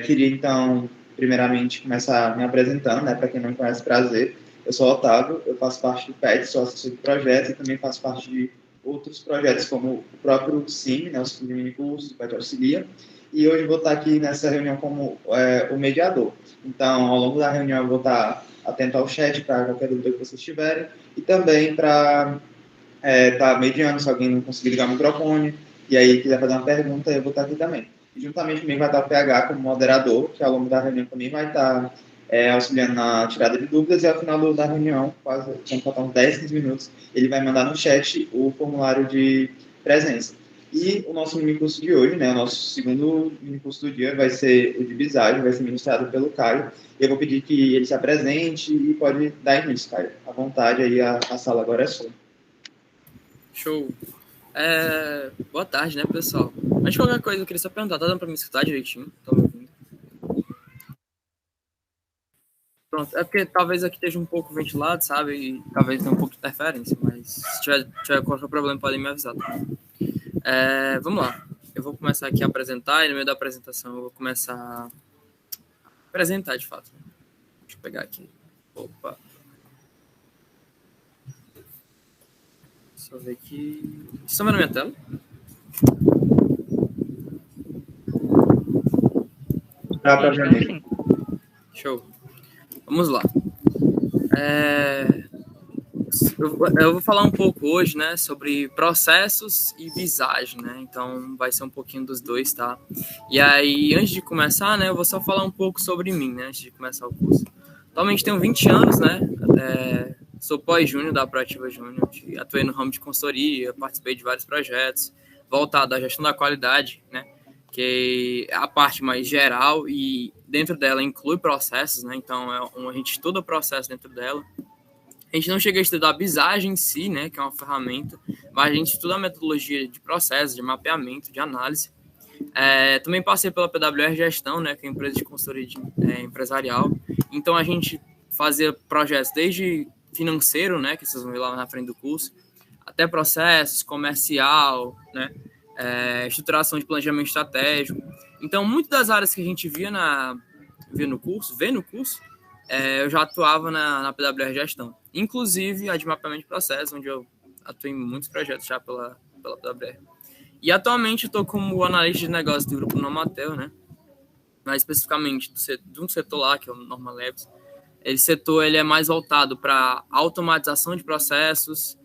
Queria, então, primeiramente, começar me apresentando, né? Para quem não me conhece, prazer. Eu sou o Otávio, eu faço parte do PET, sou assessor de projetos e também faço parte de outros projetos, como o próprio CIM, né? O Ciclo de Minicursos, o PET Auxilia. E hoje vou estar aqui nessa reunião como o mediador. Então, ao longo da reunião, eu vou estar atento ao chat para qualquer dúvida que vocês tiverem e também para estar mediando se alguém não conseguir ligar o microfone e aí quiser fazer uma pergunta, eu vou estar aqui também. E juntamente comigo vai estar o PH como moderador, que ao longo da reunião também vai estar auxiliando na tirada de dúvidas, e ao final da reunião, quase, quando faltar uns 10, 15 minutos, ele vai mandar no chat o formulário de presença. E o nosso minicurso de hoje, né, o nosso segundo minicurso do dia, vai ser o de visagem, vai ser ministrado pelo Caio. Eu vou pedir que ele se apresente e pode dar início, Caio. À vontade, aí a sala agora é sua. Show. Boa tarde, né, pessoal? Antes de qualquer coisa, eu queria só perguntar, tá dando pra me escutar direitinho? Tá me ouvindo? Pronto, é porque talvez aqui esteja um pouco ventilado, sabe? E talvez tenha um pouco de interferência, mas se tiver qualquer problema, podem me avisar. Tá? Vamos lá. Eu vou começar aqui a apresentar, e no meio da apresentação eu vou começar a apresentar, de fato. Deixa eu pegar aqui. Opa. Deixa eu ver aqui. Vocês estão vendo a minha tela? Dá pra ver. Show. Vamos lá. Eu vou falar um pouco hoje, né, sobre processos e visagem, né? Então vai ser um pouquinho dos dois, tá? E aí, antes de começar, né, eu vou só falar um pouco sobre mim, né, antes de começar o curso. Atualmente tenho 20 anos, né? Sou pós-júnior da Proativa Júnior, atuei no ramo de consultoria, participei de vários projetos voltados à gestão da qualidade, né? Que é a parte mais geral e dentro dela inclui processos, né? Então a gente estuda o processo dentro dela. A gente não chega a estudar a visagem em si, né, que é uma ferramenta, mas a gente estuda a metodologia de processo, de mapeamento, de análise. Também passei pela PWR Gestão, né, que é a empresa de consultoria empresarial. Então a gente fazia projetos desde financeiro, né, que vocês vão ver lá na frente do curso, até processos, comercial, né, estruturação de planejamento estratégico. Então, muitas das áreas que a gente vê no curso, eu já atuava na PWR Gestão. Inclusive a de mapeamento de processo, onde eu atuei em muitos projetos já pela PWR. E atualmente eu estou como analista de negócios do grupo Normatel, né? Mais especificamente de um setor lá, que é o Norma Labs. Esse setor ele é mais voltado para automatização de processos,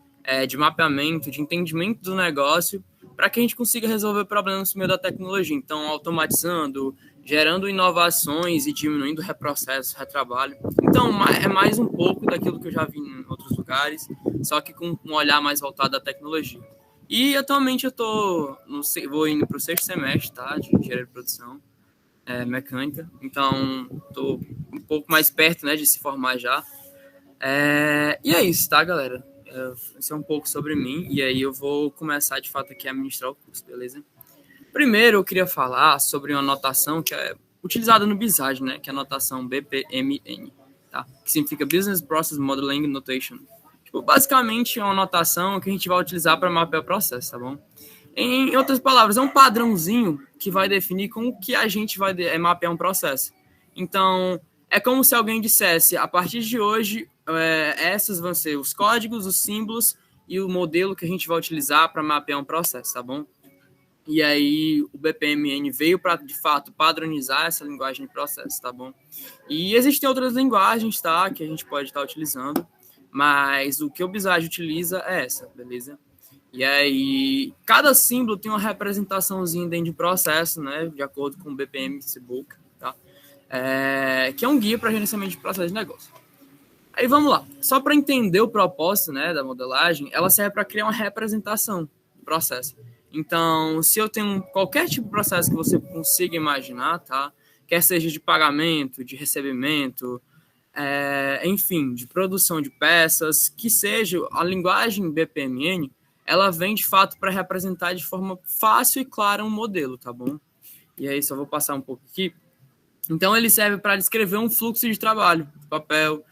de mapeamento, de entendimento do negócio, para que a gente consiga resolver problemas no meio da tecnologia. Então, automatizando, gerando inovações e diminuindo reprocessos, retrabalho. Então, é mais um pouco daquilo que eu já vi em outros lugares, só que com um olhar mais voltado à tecnologia. E atualmente eu vou indo para o 6º semestre, tá, de engenharia de produção mecânica. Então, estou um pouco mais perto, né, de se formar já. E é isso, tá, galera? Isso é um pouco sobre mim, e aí eu vou começar, de fato, aqui a ministrar o curso, beleza? Primeiro, eu queria falar sobre uma notação que é utilizada no Visage, né? Que é a notação BPMN, tá? Que significa Business Process Modeling Notation. Tipo, basicamente, é uma notação que a gente vai utilizar para mapear o processo, tá bom? Em outras palavras, é um padrãozinho que vai definir como que a gente vai mapear um processo. Então, é como se alguém dissesse, a partir de hoje, esses vão ser os códigos, os símbolos e o modelo que a gente vai utilizar para mapear um processo, tá bom? E aí o BPMN veio para, de fato, padronizar essa linguagem de processo, tá bom? E existem outras linguagens, tá, que a gente pode estar utilizando, mas o que o Visage utiliza é essa, beleza? E aí, cada símbolo tem uma representaçãozinha dentro de processo, né, de acordo com o BPM Book, tá? Que é um guia para gerenciamento de processo de negócio. Aí vamos lá. Só para entender o propósito, né, da modelagem, ela serve para criar uma representação do processo. Então, se eu tenho qualquer tipo de processo que você consiga imaginar, tá? Quer seja de pagamento, de recebimento, enfim, de produção de peças, que seja a linguagem BPMN, ela vem de fato para representar de forma fácil e clara um modelo, tá bom? E aí, só vou passar um pouco aqui. Então, ele serve para descrever um fluxo de trabalho, de papel,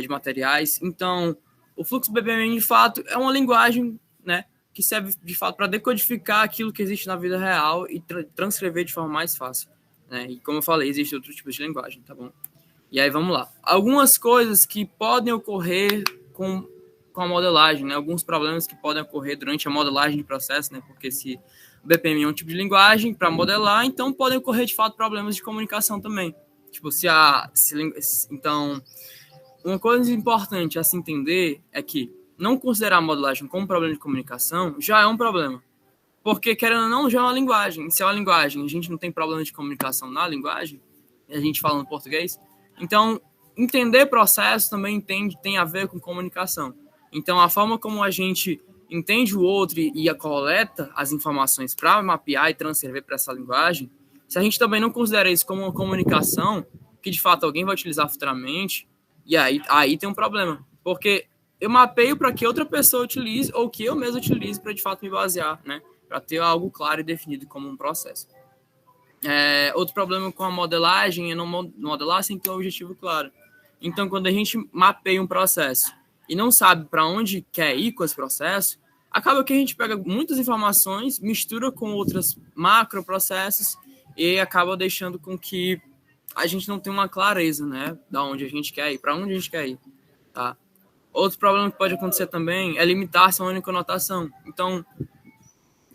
de materiais. Então, o fluxo BPMN, de fato, é uma linguagem, né, que serve, de fato, para decodificar aquilo que existe na vida real e transcrever de forma mais fácil, né? E como eu falei, existem outros tipos de linguagem, tá bom? E aí, vamos lá. Algumas coisas que podem ocorrer com a modelagem, né? Alguns problemas que podem ocorrer durante a modelagem de processo, né? Porque se o BPM é um tipo de linguagem para modelar, então podem ocorrer, de fato, problemas de comunicação também. Tipo, então, uma coisa importante a se entender é que não considerar a modelagem como problema de comunicação já é um problema. Porque, querendo ou não, já é uma linguagem. Se é uma linguagem, a gente não tem problema de comunicação na linguagem, a gente fala no português. Então, entender processo também tem a ver com comunicação. Então, a forma como a gente entende o outro e coleta as informações para mapear e transcrever para essa linguagem, se a gente também não considera isso como uma comunicação, que de fato alguém vai utilizar futuramente, e aí tem um problema. Porque eu mapeio para que outra pessoa utilize ou que eu mesmo utilize para de fato me basear, né? Para ter algo claro e definido como um processo. Outro problema com a modelagem é não modelar sem ter um objetivo claro. Então, quando a gente mapeia um processo e não sabe para onde quer ir com esse processo, acaba que a gente pega muitas informações, mistura com outros macroprocessos e acaba deixando com que a gente não tenha uma clareza, né, da onde a gente quer ir, para onde a gente quer ir, tá? Outro problema que pode acontecer também é limitar-se a uma única notação. Então,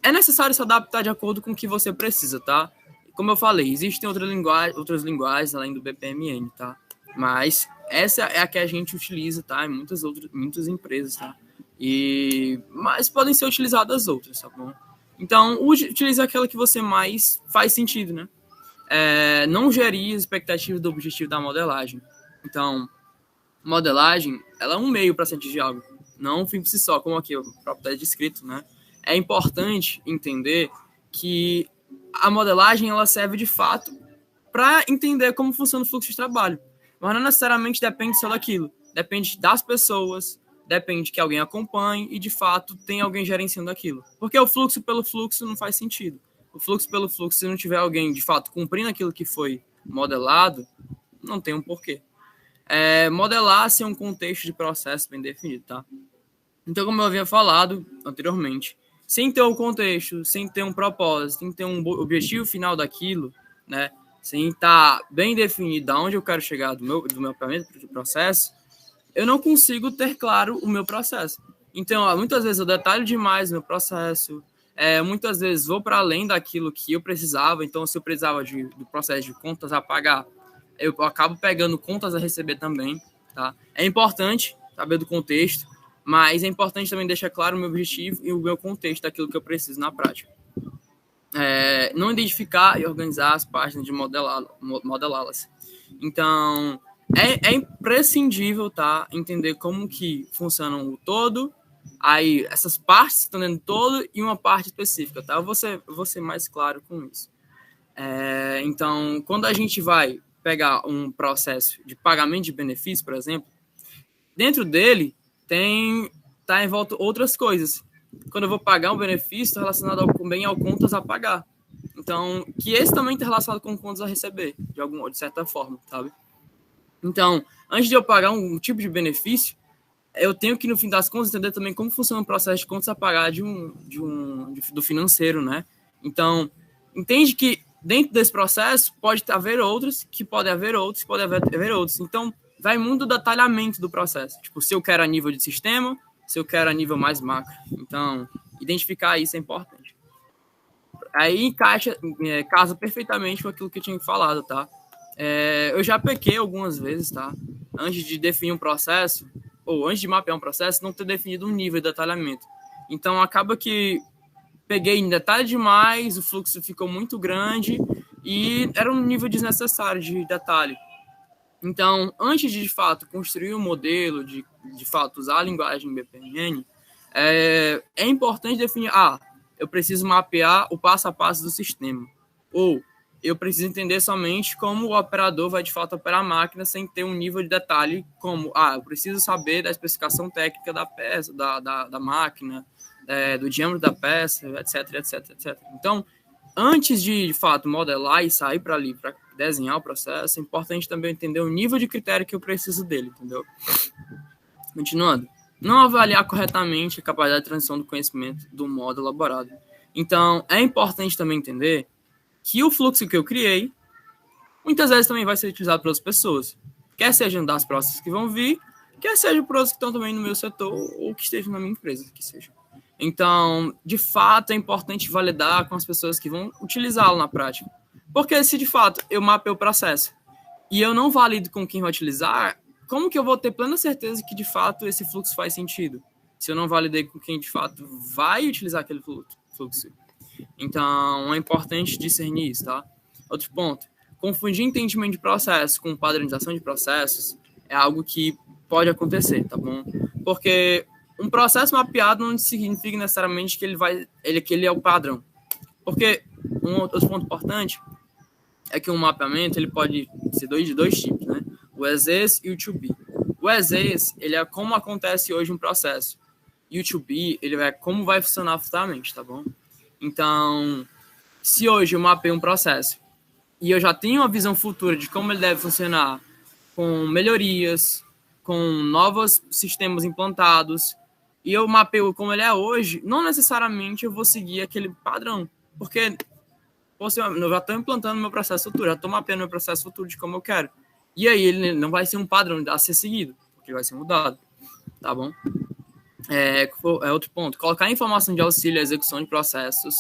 é necessário se adaptar de acordo com o que você precisa, tá? Como eu falei, existem outras linguagens além do BPMN, tá? Mas essa é a que a gente utiliza, tá? Em muitas empresas, tá? Mas podem ser utilizadas outras, tá bom? Então, utilize aquela que você mais faz sentido, né? Não gerir as expectativas do objetivo da modelagem. Então, modelagem, ela é um meio para se atingir algo, não um fim por si só, como aqui o próprio está descrito, né? É importante entender que a modelagem ela serve de fato para entender como funciona o fluxo de trabalho, mas não necessariamente depende só daquilo, depende das pessoas, depende que alguém acompanhe e de fato tem alguém gerenciando aquilo, porque o fluxo pelo fluxo não faz sentido. O fluxo pelo fluxo, se não tiver alguém de fato cumprindo aquilo que foi modelado, não tem um porquê. Modelar-se é um contexto de processo bem definido, tá? Então, como eu havia falado anteriormente, sem ter um contexto, sem ter um propósito, sem ter um objetivo final daquilo, né? Sem estar bem definido aonde eu quero chegar do meu mapeamento do processo, eu não consigo ter claro o meu processo. Então, muitas vezes eu detalho demais o meu processo, muitas vezes vou para além daquilo que eu precisava. Então, se eu precisava do processo de contas a pagar, eu acabo pegando contas a receber também, tá? É importante saber do contexto, mas é importante também deixar claro o meu objetivo e o meu contexto daquilo que eu preciso na prática. Não identificar e organizar as páginas de modelá-las. Então, é imprescindível, tá? Entender como que funciona o todo, aí essas partes que estão dentro do todo e uma parte específica, tá? Eu vou ser mais claro com isso. Então, quando a gente vai pegar um processo de pagamento de benefício, por exemplo, dentro dele tá em volta outras coisas. Quando eu vou pagar um benefício, está relacionado também ao contas a pagar. Então, que esse também está relacionado com contas a receber, de certa forma, sabe? Então, antes de eu pagar um tipo de benefício, eu tenho que, no fim das contas, entender também como funciona o processo de contas a pagar do financeiro, né? Então, entende que dentro desse processo pode haver outros, que pode haver outros, pode haver outros. Então, vai muito do detalhamento do processo. Tipo, se eu quero a nível de sistema, se eu quero a nível mais macro. Então, identificar isso é importante. Aí casa perfeitamente com aquilo que eu tinha falado, tá? Eu já pequei algumas vezes, tá? Antes de definir um processo, ou antes de mapear um processo, não ter definido um nível de detalhamento. Então, acaba que peguei em detalhe demais, o fluxo ficou muito grande e era um nível desnecessário de detalhe. Então, antes de fato construir um modelo, de fato usar a linguagem BPMN, é importante definir, eu preciso mapear o passo a passo do sistema, ou eu preciso entender somente como o operador vai de fato operar a máquina sem ter um nível de detalhe como, eu preciso saber da especificação técnica da peça, da máquina, do diâmetro da peça, etc, etc, etc. Então, antes de fato modelar e sair para ali para desenhar o processo, é importante também entender o nível de critério que eu preciso dele, entendeu? Continuando, não avaliar corretamente a capacidade de transição do conhecimento do modo elaborado. Então, é importante também entender que o fluxo que eu criei, muitas vezes também vai ser utilizado pelas pessoas, quer sejam das próximas que vão vir, quer sejam por outros que estão também no meu setor ou que estejam na minha empresa, que seja. Então, de fato, é importante validar com as pessoas que vão utilizá-lo na prática. Porque se, de fato, eu mapeio o processo e eu não valido com quem vai utilizar, como que eu vou ter plena certeza que, de fato, esse fluxo faz sentido? Se eu não validei com quem, de fato, vai utilizar aquele fluxo. Então, é importante discernir isso, tá? Outro ponto. Confundir entendimento de processo com padronização de processos é algo que pode acontecer, tá bom? Porque um processo mapeado não significa necessariamente que ele é o padrão. Porque outro ponto importante é que um mapeamento ele pode ser de dois tipos, né? O as is e o to be. O as is, ele é como acontece hoje um processo. E o to be, ele é como vai funcionar futuramente, tá bom? Então, se hoje eu mapeio um processo e eu já tenho uma visão futura de como ele deve funcionar, com melhorias, com novos sistemas implantados, e eu mapeio como ele é hoje, não necessariamente eu vou seguir aquele padrão, porque eu já estou implantando meu processo futuro, já estou mapeando meu processo futuro de como eu quero. E aí ele não vai ser um padrão a ser seguido, porque vai ser mudado, tá bom? Outro ponto, colocar informação de auxílio à execução de processos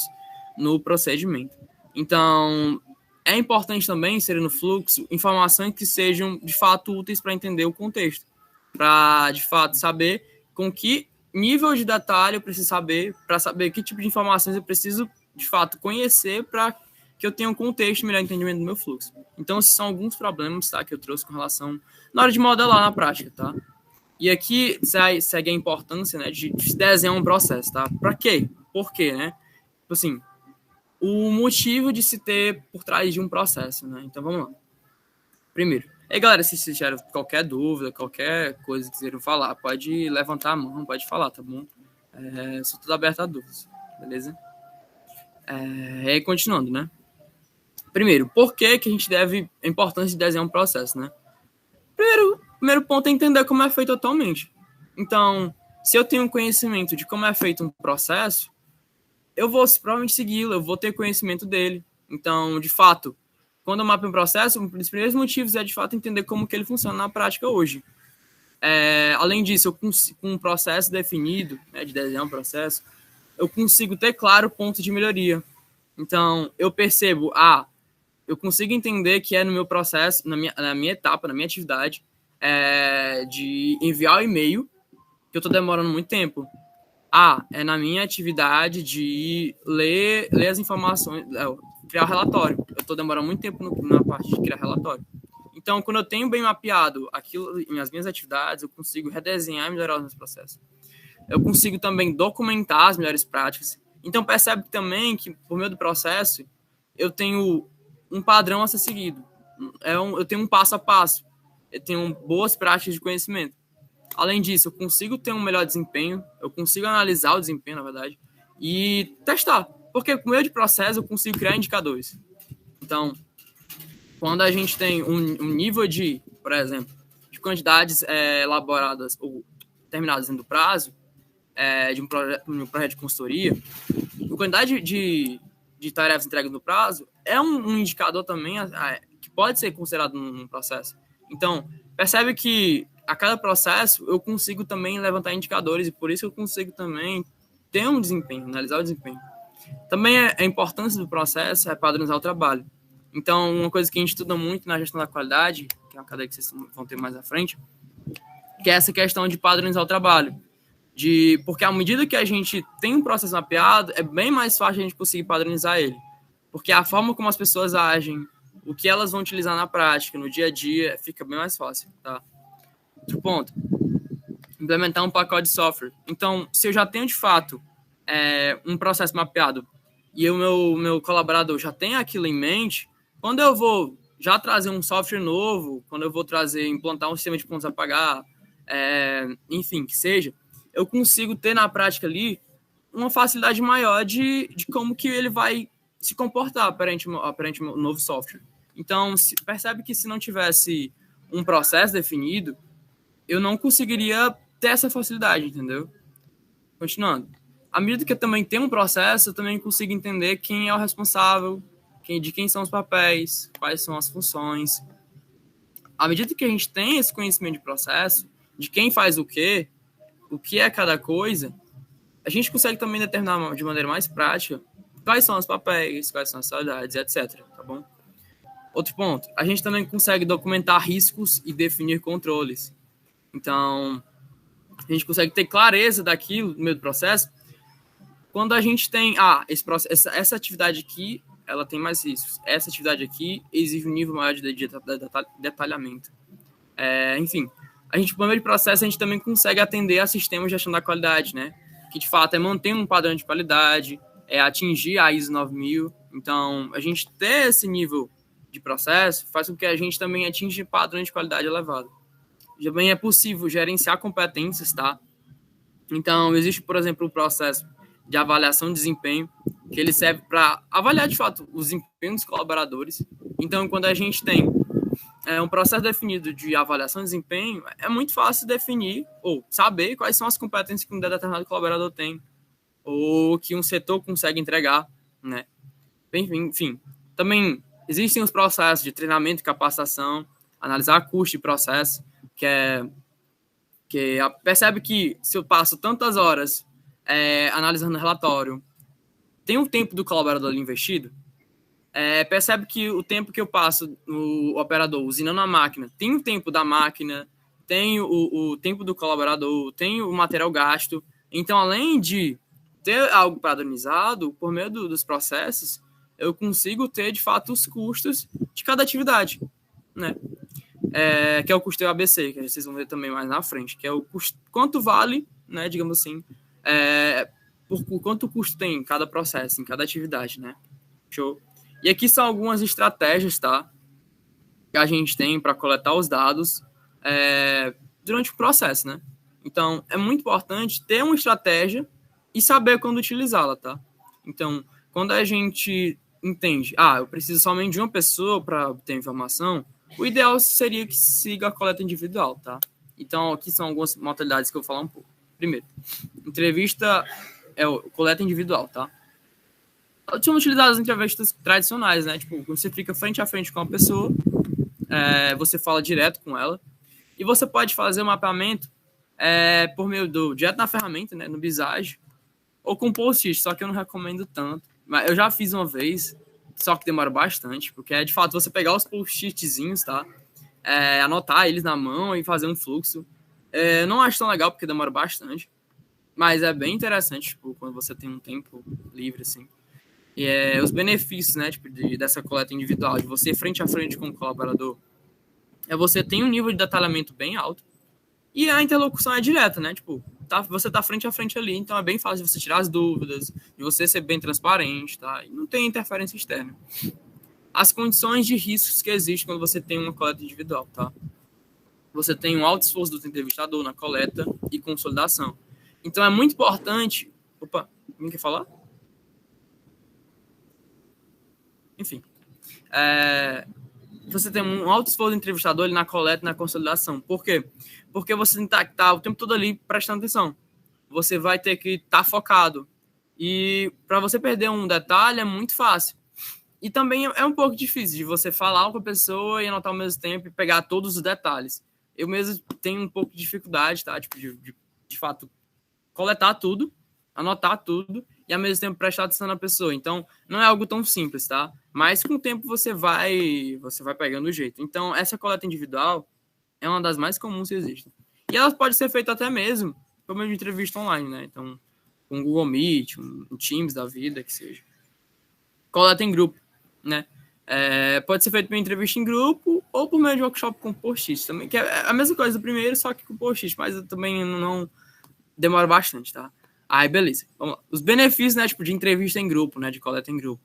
no procedimento. Então, é importante também inserir no fluxo informações que sejam, de fato, úteis para entender o contexto, para, de fato, saber com que nível de detalhe eu preciso saber, para saber que tipo de informações eu preciso, de fato, conhecer para que eu tenha um contexto e melhor entendimento do meu fluxo. Então, esses são alguns problemas, tá, que eu trouxe com relação na hora de modelar na prática, tá? E aqui segue a importância, né, de desenhar um processo, tá? Para quê? Por quê, né? Assim, o motivo de se ter por trás de um processo, né? Então, vamos lá. Primeiro, galera, se vocês tiverem qualquer dúvida, qualquer coisa que quiserem falar, pode levantar a mão, pode falar, tá bom? Sou tudo aberto a dúvidas, beleza? E aí, continuando, né? Primeiro, por que a gente deve a importância de desenhar um processo, né? Primeiro ponto é entender como é feito atualmente. Então, se eu tenho conhecimento de como é feito um processo, eu vou provavelmente segui-lo, eu vou ter conhecimento dele. Então, de fato, quando eu mapeio um processo, um dos primeiros motivos é, de fato, entender como que ele funciona na prática hoje. Além disso, com um processo definido, né, de desenhar um processo, eu consigo ter claro pontos de melhoria. Então, eu percebo, eu consigo entender que é no meu processo, na minha etapa, na minha atividade, de enviar o e-mail, que eu estou demorando muito tempo. É na minha atividade de ler as informações, criar relatório. Eu estou demorando muito tempo na parte de criar relatório. Então, quando eu tenho bem mapeado aquilo em as minhas atividades, eu consigo redesenhar e melhorar os meus processos. Eu consigo também documentar as melhores práticas. Então, percebe também que, por meio do processo, eu tenho um padrão a ser seguido. Eu tenho um passo a passo. Eu tenho boas práticas de conhecimento. Além disso, eu consigo ter um melhor desempenho, eu consigo analisar o desempenho, na verdade, e testar. Porque por meio de processo eu consigo criar indicadores. Então, quando a gente tem um nível de, por exemplo, de quantidades elaboradas ou terminadas dentro do prazo, de um projeto de consultoria, a quantidade de tarefas entregues no prazo é um indicador também que pode ser considerado num processo. Então, percebe que a cada processo eu consigo também levantar indicadores e por isso eu consigo também ter um desempenho, analisar o desempenho. Também a importância do processo é padronizar o trabalho. Então, uma coisa que a gente estuda muito na gestão da qualidade, que é uma cadeia que vocês vão ter mais à frente, que é essa questão de padronizar o trabalho. Porque à medida que a gente tem um processo mapeado, é bem mais fácil a gente conseguir padronizar ele. Porque a forma como as pessoas agem, o que elas vão utilizar na prática, no dia a dia, fica bem mais fácil, tá? Outro ponto, implementar um pacote de software. Então, se eu já tenho, de fato, um processo mapeado e o meu colaborador já tem aquilo em mente, quando eu vou já trazer um software novo, quando eu vou implantar um sistema de pontos a pagar, enfim, que seja, eu consigo ter na prática ali uma facilidade maior de como que ele vai se comportar perante o novo software. Então, percebe que se não tivesse um processo definido, eu não conseguiria ter essa facilidade, entendeu? Continuando. À medida que eu também tenho um processo, eu também consigo entender quem é o responsável, de quem são os papéis, quais são as funções. À medida que a gente tem esse conhecimento de processo, de quem faz o que é cada coisa, a gente consegue também determinar de maneira mais prática quais são os papéis, quais são as saudades, etc. Tá bom? Outro ponto, a gente também consegue documentar riscos e definir controles. Então, a gente consegue ter clareza daquilo no meio do processo quando a gente tem, essa atividade aqui, ela tem mais riscos. Essa atividade aqui exige um nível maior de detalhamento. Enfim, a gente, por meio de processo, a gente também consegue atender a sistemas de gestão da qualidade, né? Que, de fato, é manter um padrão de qualidade, é atingir a ISO 9000. Então, a gente ter esse nível de processo faz com que a gente também atinja padrão de qualidade elevado. Também é possível gerenciar competências, tá? Então, existe, por exemplo, o processo de avaliação de desempenho, que ele serve para avaliar, de fato, o desempenho dos colaboradores. Então, quando a gente tem um processo definido de avaliação de desempenho, é muito fácil definir ou saber quais são as competências que um determinado colaborador tem ou que um setor consegue entregar, né? Enfim, também existem os processos de treinamento e capacitação, analisar custo de processo, que percebe que se eu passo tantas horas analisando o relatório, tem o tempo do colaborador ali investido, percebe que o tempo que eu passo no operador usinando a máquina, tem o tempo da máquina, tem o tempo do colaborador, tem o material gasto. Então, além de ter algo padronizado, por meio dos processos, eu consigo ter, de fato, os custos de cada atividade, né? Que é o custo ABC, que vocês vão ver também mais na frente, que é o custo, quanto vale, né, digamos assim, por quanto custo tem em cada processo, em cada atividade, né? Show? E aqui são algumas estratégias, tá? Que a gente tem para coletar os dados durante o processo, né? Então, é muito importante ter uma estratégia e saber quando utilizá-la, tá? Então, quando a gente entende, eu preciso somente de uma pessoa para obter informação, o ideal seria que siga a coleta individual, tá? Então, aqui são algumas modalidades que eu vou falar um pouco. Primeiro, entrevista coleta individual, tá? São utilizadas as entrevistas tradicionais, né? Tipo, você fica frente a frente com a pessoa, você fala direto com ela, e você pode fazer o mapeamento por meio direto na ferramenta, né? No Visage, ou com post-it, só que eu não recomendo tanto. Mas eu já fiz uma vez, só que demora bastante, porque de fato você pegar os post-itzinhos, tá? Anotar eles na mão e fazer um fluxo. Não acho tão legal, porque demora bastante, mas é bem interessante, tipo, quando você tem um tempo livre, assim. E os benefícios, né, tipo, dessa coleta individual, de você frente a frente com o colaborador, você tem um nível de detalhamento bem alto e a interlocução é direta, né, tipo, você tá frente a frente ali, então é bem fácil de você tirar as dúvidas, de você ser bem transparente, tá, e não tem interferência externa. As condições de riscos que existem quando você tem uma coleta individual, tá? Você tem um alto esforço do entrevistador na coleta e consolidação. Então é muito importante... Opa, alguém quer falar? Enfim, você tem um alto esforço do entrevistador na coleta e na consolidação. Por quê? Porque você tem que estar o tempo todo ali prestando atenção. Você vai ter que estar focado. E para você perder um detalhe é muito fácil. E também é um pouco difícil de você falar com a pessoa e anotar ao mesmo tempo e pegar todos os detalhes. Eu mesmo tenho um pouco de dificuldade, tá? Tipo, de fato, coletar tudo, anotar tudo e ao mesmo tempo prestar atenção na pessoa. Então, não é algo tão simples, tá? Mas com o tempo você vai pegando o jeito. Então, essa coleta individual é uma das mais comuns que existem. E ela pode ser feita até mesmo por meio de entrevista online, né? Então, com Google Meet, um Teams da vida, que seja. Coleta em grupo, né? Pode ser feito por entrevista em grupo ou por meio de workshop com post-it também, que é a mesma coisa do primeiro, só que com post-it, mas também não demora bastante, tá? Aí, beleza. Vamos lá. Os benefícios, né, tipo, de entrevista em grupo, né, de coleta em grupo.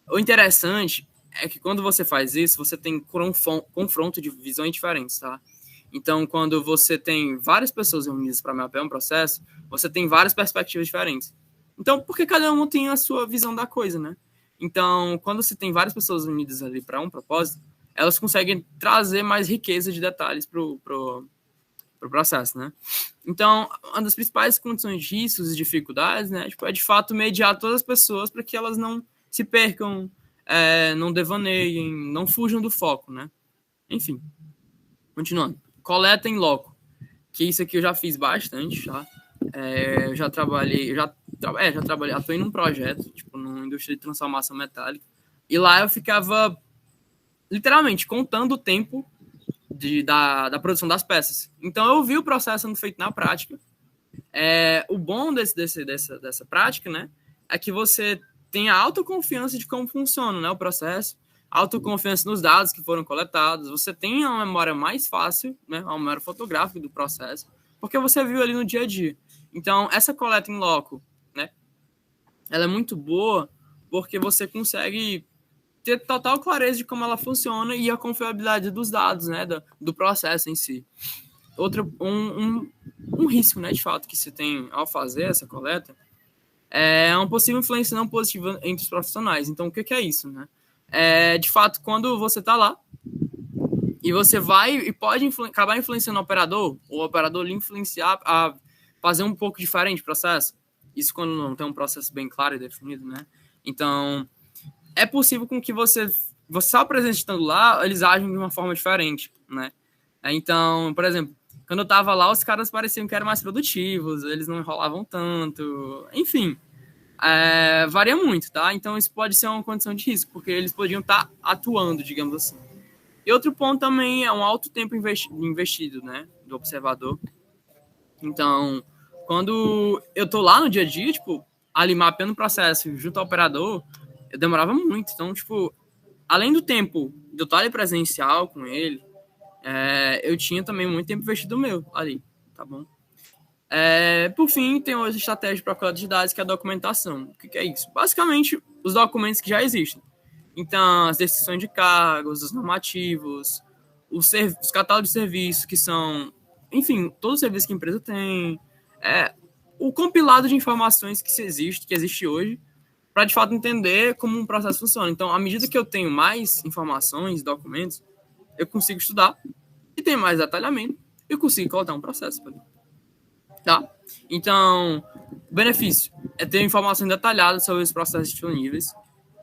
O interessante é que quando você faz isso, você tem confronto de visões diferentes, tá? Então, quando você tem várias pessoas reunidas para mapear um processo, você tem várias perspectivas diferentes. Então, porque cada um tem a sua visão da coisa, né? Então, quando você tem várias pessoas unidas ali para um propósito, elas conseguem trazer mais riqueza de detalhes pro processo, né? Então, uma das principais condições de riscos e dificuldades, né, tipo, é de fato mediar todas as pessoas para que elas não se percam, não devaneiem, não fujam do foco, né? Enfim, continuando. Coleta em loco, que isso aqui eu já fiz bastante, tá? Eu já trabalhei, atuei num projeto, tipo, numa indústria de transformação metálica, e lá eu ficava, literalmente, contando o tempo da produção das peças. Então eu vi o processo sendo feito na prática. O bom dessa prática, né, é que você tem a autoconfiança de como funciona, né, o processo, autoconfiança nos dados que foram coletados, você tem uma memória mais fácil, né, uma memória fotográfica do processo, porque você viu ali no dia a dia. Então, essa coleta em loco, né, ela é muito boa porque você consegue ter total clareza de como ela funciona e a confiabilidade dos dados, né, do processo em si. Um risco, né, de fato, que se tem ao fazer essa coleta é uma possível influência não positiva entre os profissionais. Então, o que é isso, né? De fato, quando você está lá e você vai e pode acabar influenciando o operador lhe influenciar a fazer um pouco diferente o processo. Isso quando não tem um processo bem claro e definido, né? Então, é possível com que você só apresentando lá, eles agem de uma forma diferente, né? Então, por exemplo, quando eu tava lá, os caras pareciam que eram mais produtivos, eles não enrolavam tanto, enfim, varia muito, tá? Então isso pode ser uma condição de risco, porque eles podiam estar atuando, digamos assim. E outro ponto também é um alto tempo investido, né, do observador. Então, quando eu tô lá no dia a dia, tipo, ali mapeando o processo junto ao operador, eu demorava muito. Então, tipo, além do tempo de eu estar ali presencial com ele, eu tinha também muito tempo investido meu ali, tá bom? Por fim, tem outra estratégia para coleta de dados, que é a documentação. O que é isso? Basicamente, os documentos que já existem. Então, as descrições de cargos, os normativos, os catálogos de serviços, que são, enfim, todo o serviço que a empresa tem, o compilado de informações que existe hoje, para de fato entender como um processo funciona. Então, à medida que eu tenho mais informações, documentos, eu consigo estudar e tem mais detalhamento, eu consigo colocar um processo. Tá? Então, o benefício é ter informações detalhadas sobre os processos disponíveis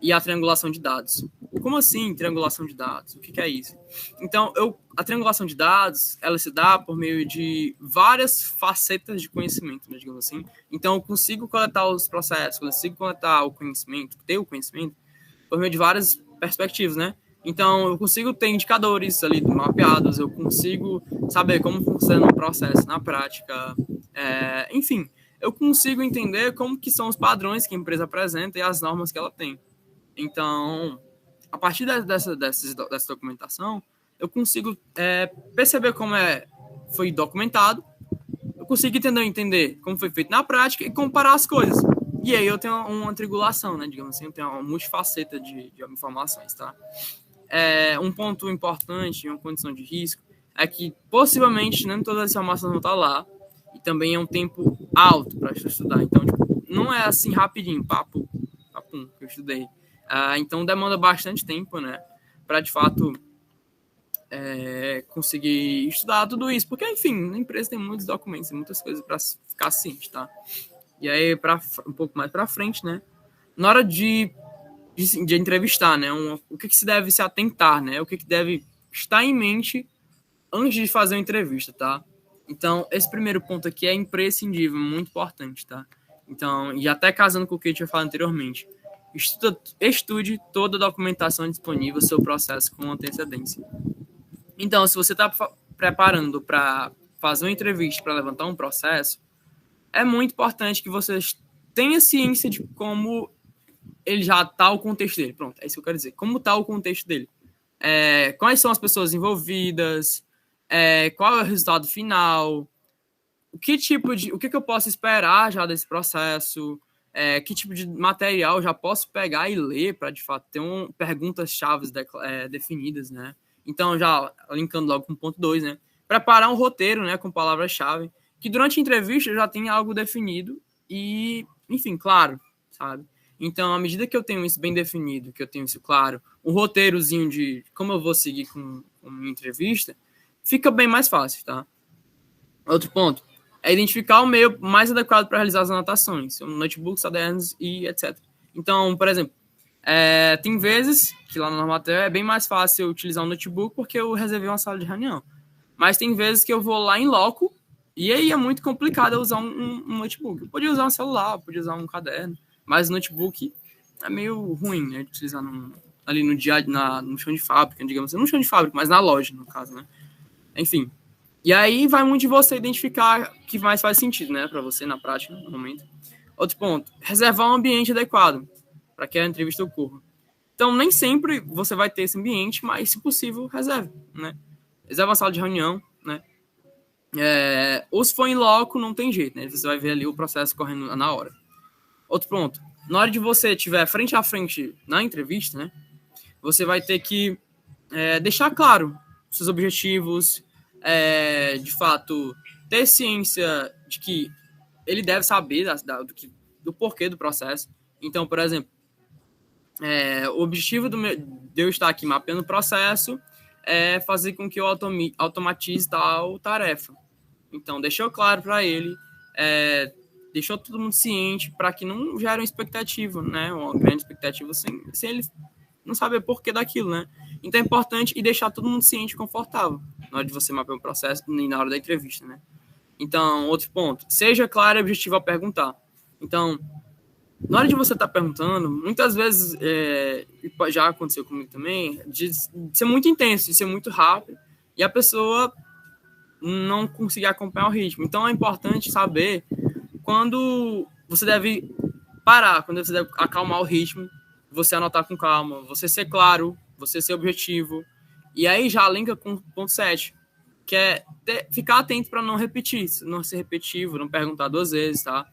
e a triangulação de dados. Como assim triangulação de dados? O que é isso? Então, a triangulação de dados, ela se dá por meio de várias facetas de conhecimento, né, digamos assim. Então, eu consigo coletar os processos, consigo coletar o conhecimento, ter o conhecimento, por meio de várias perspectivas, né? Então, eu consigo ter indicadores ali mapeados, eu consigo saber como funciona o processo na prática, enfim, eu consigo entender como que são os padrões que a empresa apresenta e as normas que ela tem. Então, a partir dessa documentação, eu consigo perceber como foi documentado, eu consigo entender como foi feito na prática e comparar as coisas. E aí eu tenho uma triangulação, né, digamos assim, eu tenho uma multifaceta de informações, tá? Um ponto importante, uma condição de risco, é que possivelmente nem todas as informações vão estar lá, e também é um tempo alto para estudar. Então, tipo, não é assim rapidinho, papum, que eu estudei. Então, demanda bastante tempo, né, para de fato conseguir estudar tudo isso. Porque, enfim, na empresa tem muitos documentos, muitas coisas para ficar ciente, tá? E aí, um pouco mais para frente, né, na hora de entrevistar, né, o que se deve se atentar, né, o que deve estar em mente antes de fazer uma entrevista, tá? Então, esse primeiro ponto aqui é imprescindível, muito importante, tá? Então, e até casando com o que eu tinha falado anteriormente, estude toda a documentação disponível sobre o processo com antecedência. Então, se você está preparando para fazer uma entrevista, para levantar um processo, é muito importante que você tenha ciência de como ele já está o contexto dele. Pronto, é isso que eu quero dizer. Como está o contexto dele? Quais são as pessoas envolvidas? Qual é o resultado final? O que eu posso esperar já desse processo? Que tipo de material eu já posso pegar e ler para, de fato, ter perguntas-chave definidas, né? Então, já linkando logo com o ponto 2, né? Preparar um roteiro, né, com palavras-chave, que durante a entrevista já tenha algo definido e, enfim, claro, sabe? Então, à medida que eu tenho isso bem definido, que eu tenho isso claro, um roteirozinho de como eu vou seguir com a minha entrevista, fica bem mais fácil, tá? Outro ponto é identificar o meio mais adequado para realizar as anotações, notebooks, cadernos e etc. Então, por exemplo, Tem vezes que lá no Normatel é bem mais fácil eu utilizar um notebook porque eu reservei uma sala de reunião. Mas tem vezes que eu vou lá em loco e aí é muito complicado eu usar um notebook. Eu podia usar um celular, eu podia usar um caderno, mas o notebook é meio ruim, né? De utilizar ali no dia, no chão de fábrica, digamos assim. Não no chão de fábrica, mas na loja, no caso, né? Enfim. E aí vai muito de você identificar o que mais faz sentido, né? Para você na prática, no momento. Outro ponto, reservar um ambiente adequado para que a entrevista ocorra. Então, nem sempre você vai ter esse ambiente, mas, se possível, reserve, né? Reserva uma sala de reunião, né? Ou se for em loco, não tem jeito, né? Você vai ver ali o processo correndo na hora. Outro ponto, na hora de você estiver frente a frente na entrevista, né? Você vai ter que deixar claro seus objetivos, de fato, ter ciência de que ele deve saber do porquê do processo. Então, por exemplo, o objetivo de eu estar aqui mapeando o processo é fazer com que eu automatize tal tarefa. Então, deixou claro para ele, deixou todo mundo ciente para que não gere uma expectativa, né? Uma grande expectativa sem ele não saber porquê daquilo, né? Então é importante e deixar todo mundo ciente e confortável na hora de você mapear o processo e na hora da entrevista, né? Então, outro ponto, seja claro e objetivo ao perguntar. Então, na hora de você estar perguntando, muitas vezes, já aconteceu comigo também, de ser muito intenso, de ser muito rápido, e a pessoa não conseguir acompanhar o ritmo. Então, é importante saber quando você deve parar, quando você deve acalmar o ritmo, você anotar com calma, você ser claro, você ser objetivo. E aí já linka com o ponto 7, que é ficar atento para não repetir, não ser repetitivo, não perguntar 2 vezes, tá?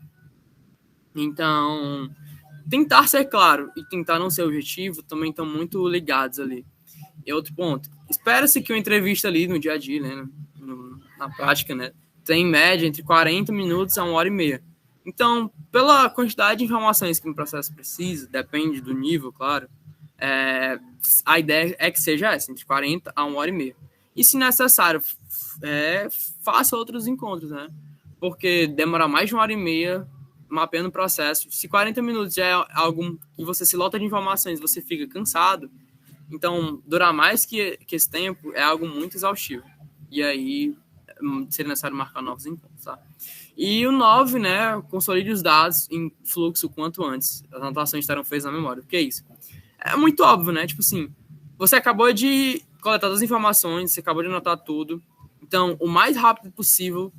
Então, tentar ser claro e tentar não ser objetivo também estão muito ligados ali. E outro ponto, espera-se que uma entrevista ali no dia a dia, né, na prática, né, tem em média entre 40 minutos a 1h30. Então, pela quantidade de informações que um processo precisa, depende do nível, claro, a ideia é que seja essa, entre 40 a 1h30. E, se necessário, faça outros encontros, né? Porque demora mais de 1h30 mapeando o processo. Se 40 minutos já é algo que você se lota de informações, você fica cansado, então durar mais que esse tempo é algo muito exaustivo. E aí seria necessário marcar novos encontros, tá? E o 9, né, consolide os dados em fluxo quanto antes. As anotações estarão feitas na memória. O que é isso? É muito óbvio, né? Tipo assim, você acabou de coletar todas as informações, você acabou de anotar tudo. Então, o mais rápido possível,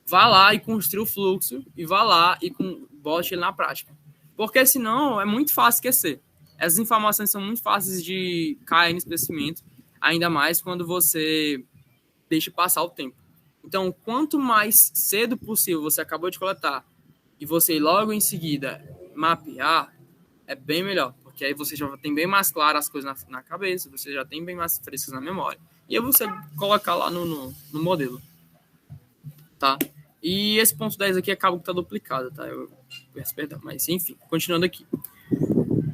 vá lá e construa o fluxo e vá lá e bote ele na prática. Porque senão é muito fácil esquecer. Essas informações são muito fáceis de cair no esquecimento, ainda mais quando você deixa passar o tempo. Então, quanto mais cedo possível você acabou de coletar e você logo em seguida mapear, é bem melhor, porque aí você já tem bem mais claro as coisas na cabeça, você já tem bem mais frescas na memória. E aí você colocar lá no modelo, tá? E esse ponto 10 aqui acaba que tá duplicado, tá? Eu peço perdão, mas enfim, continuando aqui.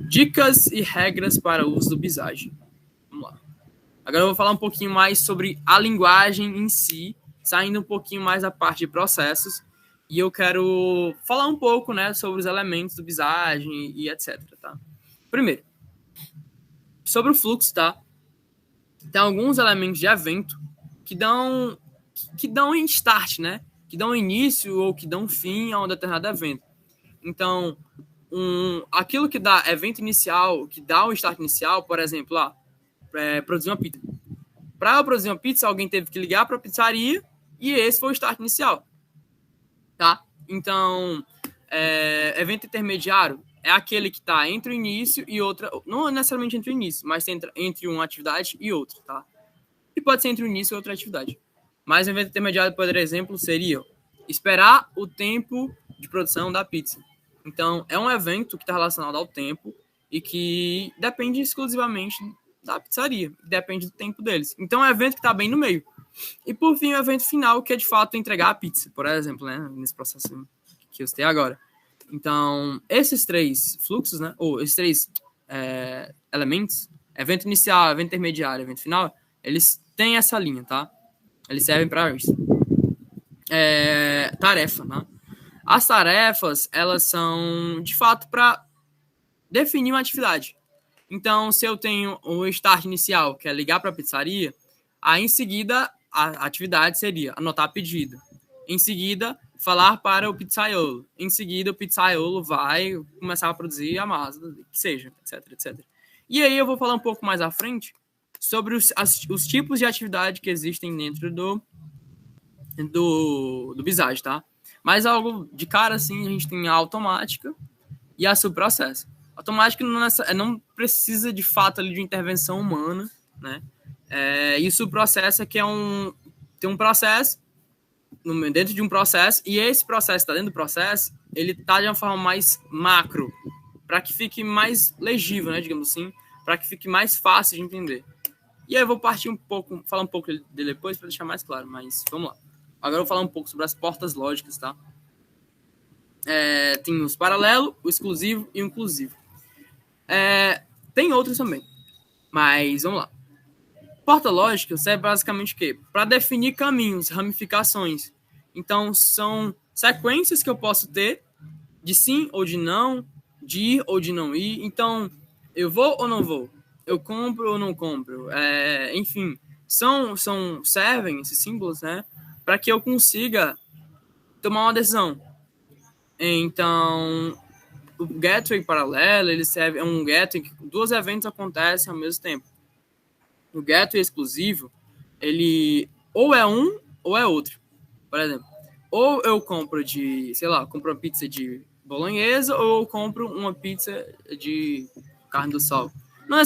Dicas e regras para o uso do Visage. Vamos lá. Agora eu vou falar um pouquinho mais sobre a linguagem em si, saindo um pouquinho mais da parte de processos, e eu quero falar um pouco, né, sobre os elementos do Visage e etc, tá? Primeiro, sobre o fluxo, tá? Tem alguns elementos de evento que dão start, né? Que dão início ou que dão fim a um determinado evento. Então, aquilo que dá evento inicial, que dá o start inicial, por exemplo, produzir uma pizza. Para eu produzir uma pizza, alguém teve que ligar para a pizzaria e esse foi o start inicial, tá? Então, evento intermediário é aquele que está entre o início e outra, não necessariamente entre o início, mas entre uma atividade e outra, tá? E pode ser entre o início e outra atividade. Mas o evento intermediário, por exemplo, seria esperar o tempo de produção da pizza. Então, é um evento que está relacionado ao tempo e que depende exclusivamente da pizzaria, depende do tempo deles. Então, é um evento que está bem no meio. E, por fim, o evento final, que é, de fato, entregar a pizza, por exemplo, né, nesse processo que eu citei agora. Então, esses 3 fluxos, né, ou esses 3 elementos, evento inicial, evento intermediário, evento final, eles têm essa linha, tá? Eles servem para isso. Tarefa, né? As tarefas, elas são, de fato, para definir uma atividade. Então, se eu tenho o start inicial, que é ligar para a pizzaria, aí em seguida a atividade seria anotar pedido. Em seguida, falar para o pizzaiolo. Em seguida, o pizzaiolo vai começar a produzir a massa, que seja, etc, etc. E aí eu vou falar um pouco mais à frente sobre os tipos de atividade que existem dentro do Visage, tá? Mas algo de cara, assim, a gente tem a automática e a subprocesso. Automática não precisa, de fato, ali, de intervenção humana, né? E o subprocesso é que tem um processo dentro de um processo, e esse processo está dentro do processo, ele está de uma forma mais macro, para que fique mais legível, né, digamos assim, para que fique mais fácil de entender. E aí eu vou partir falar um pouco dele depois para deixar mais claro, mas vamos lá. Agora eu vou falar um pouco sobre as portas lógicas, tá? Tem os paralelo, o exclusivo e o inclusivo. Tem outros também, mas vamos lá. Porta lógica serve basicamente o quê? Para definir caminhos, ramificações. Então, são sequências que eu posso ter de sim ou de não, de ir ou de não ir. Então, eu vou ou não vou? Eu compro ou não compro? Enfim, servem esses símbolos, né, para que eu consiga tomar uma decisão. Então, o gateway paralelo, ele serve, é um gateway que 2 eventos acontecem ao mesmo tempo. O gateway exclusivo, ele ou é um ou é outro. Por exemplo, ou eu compro compro uma pizza de bolonhesa, ou eu compro uma pizza de carne do sol. Não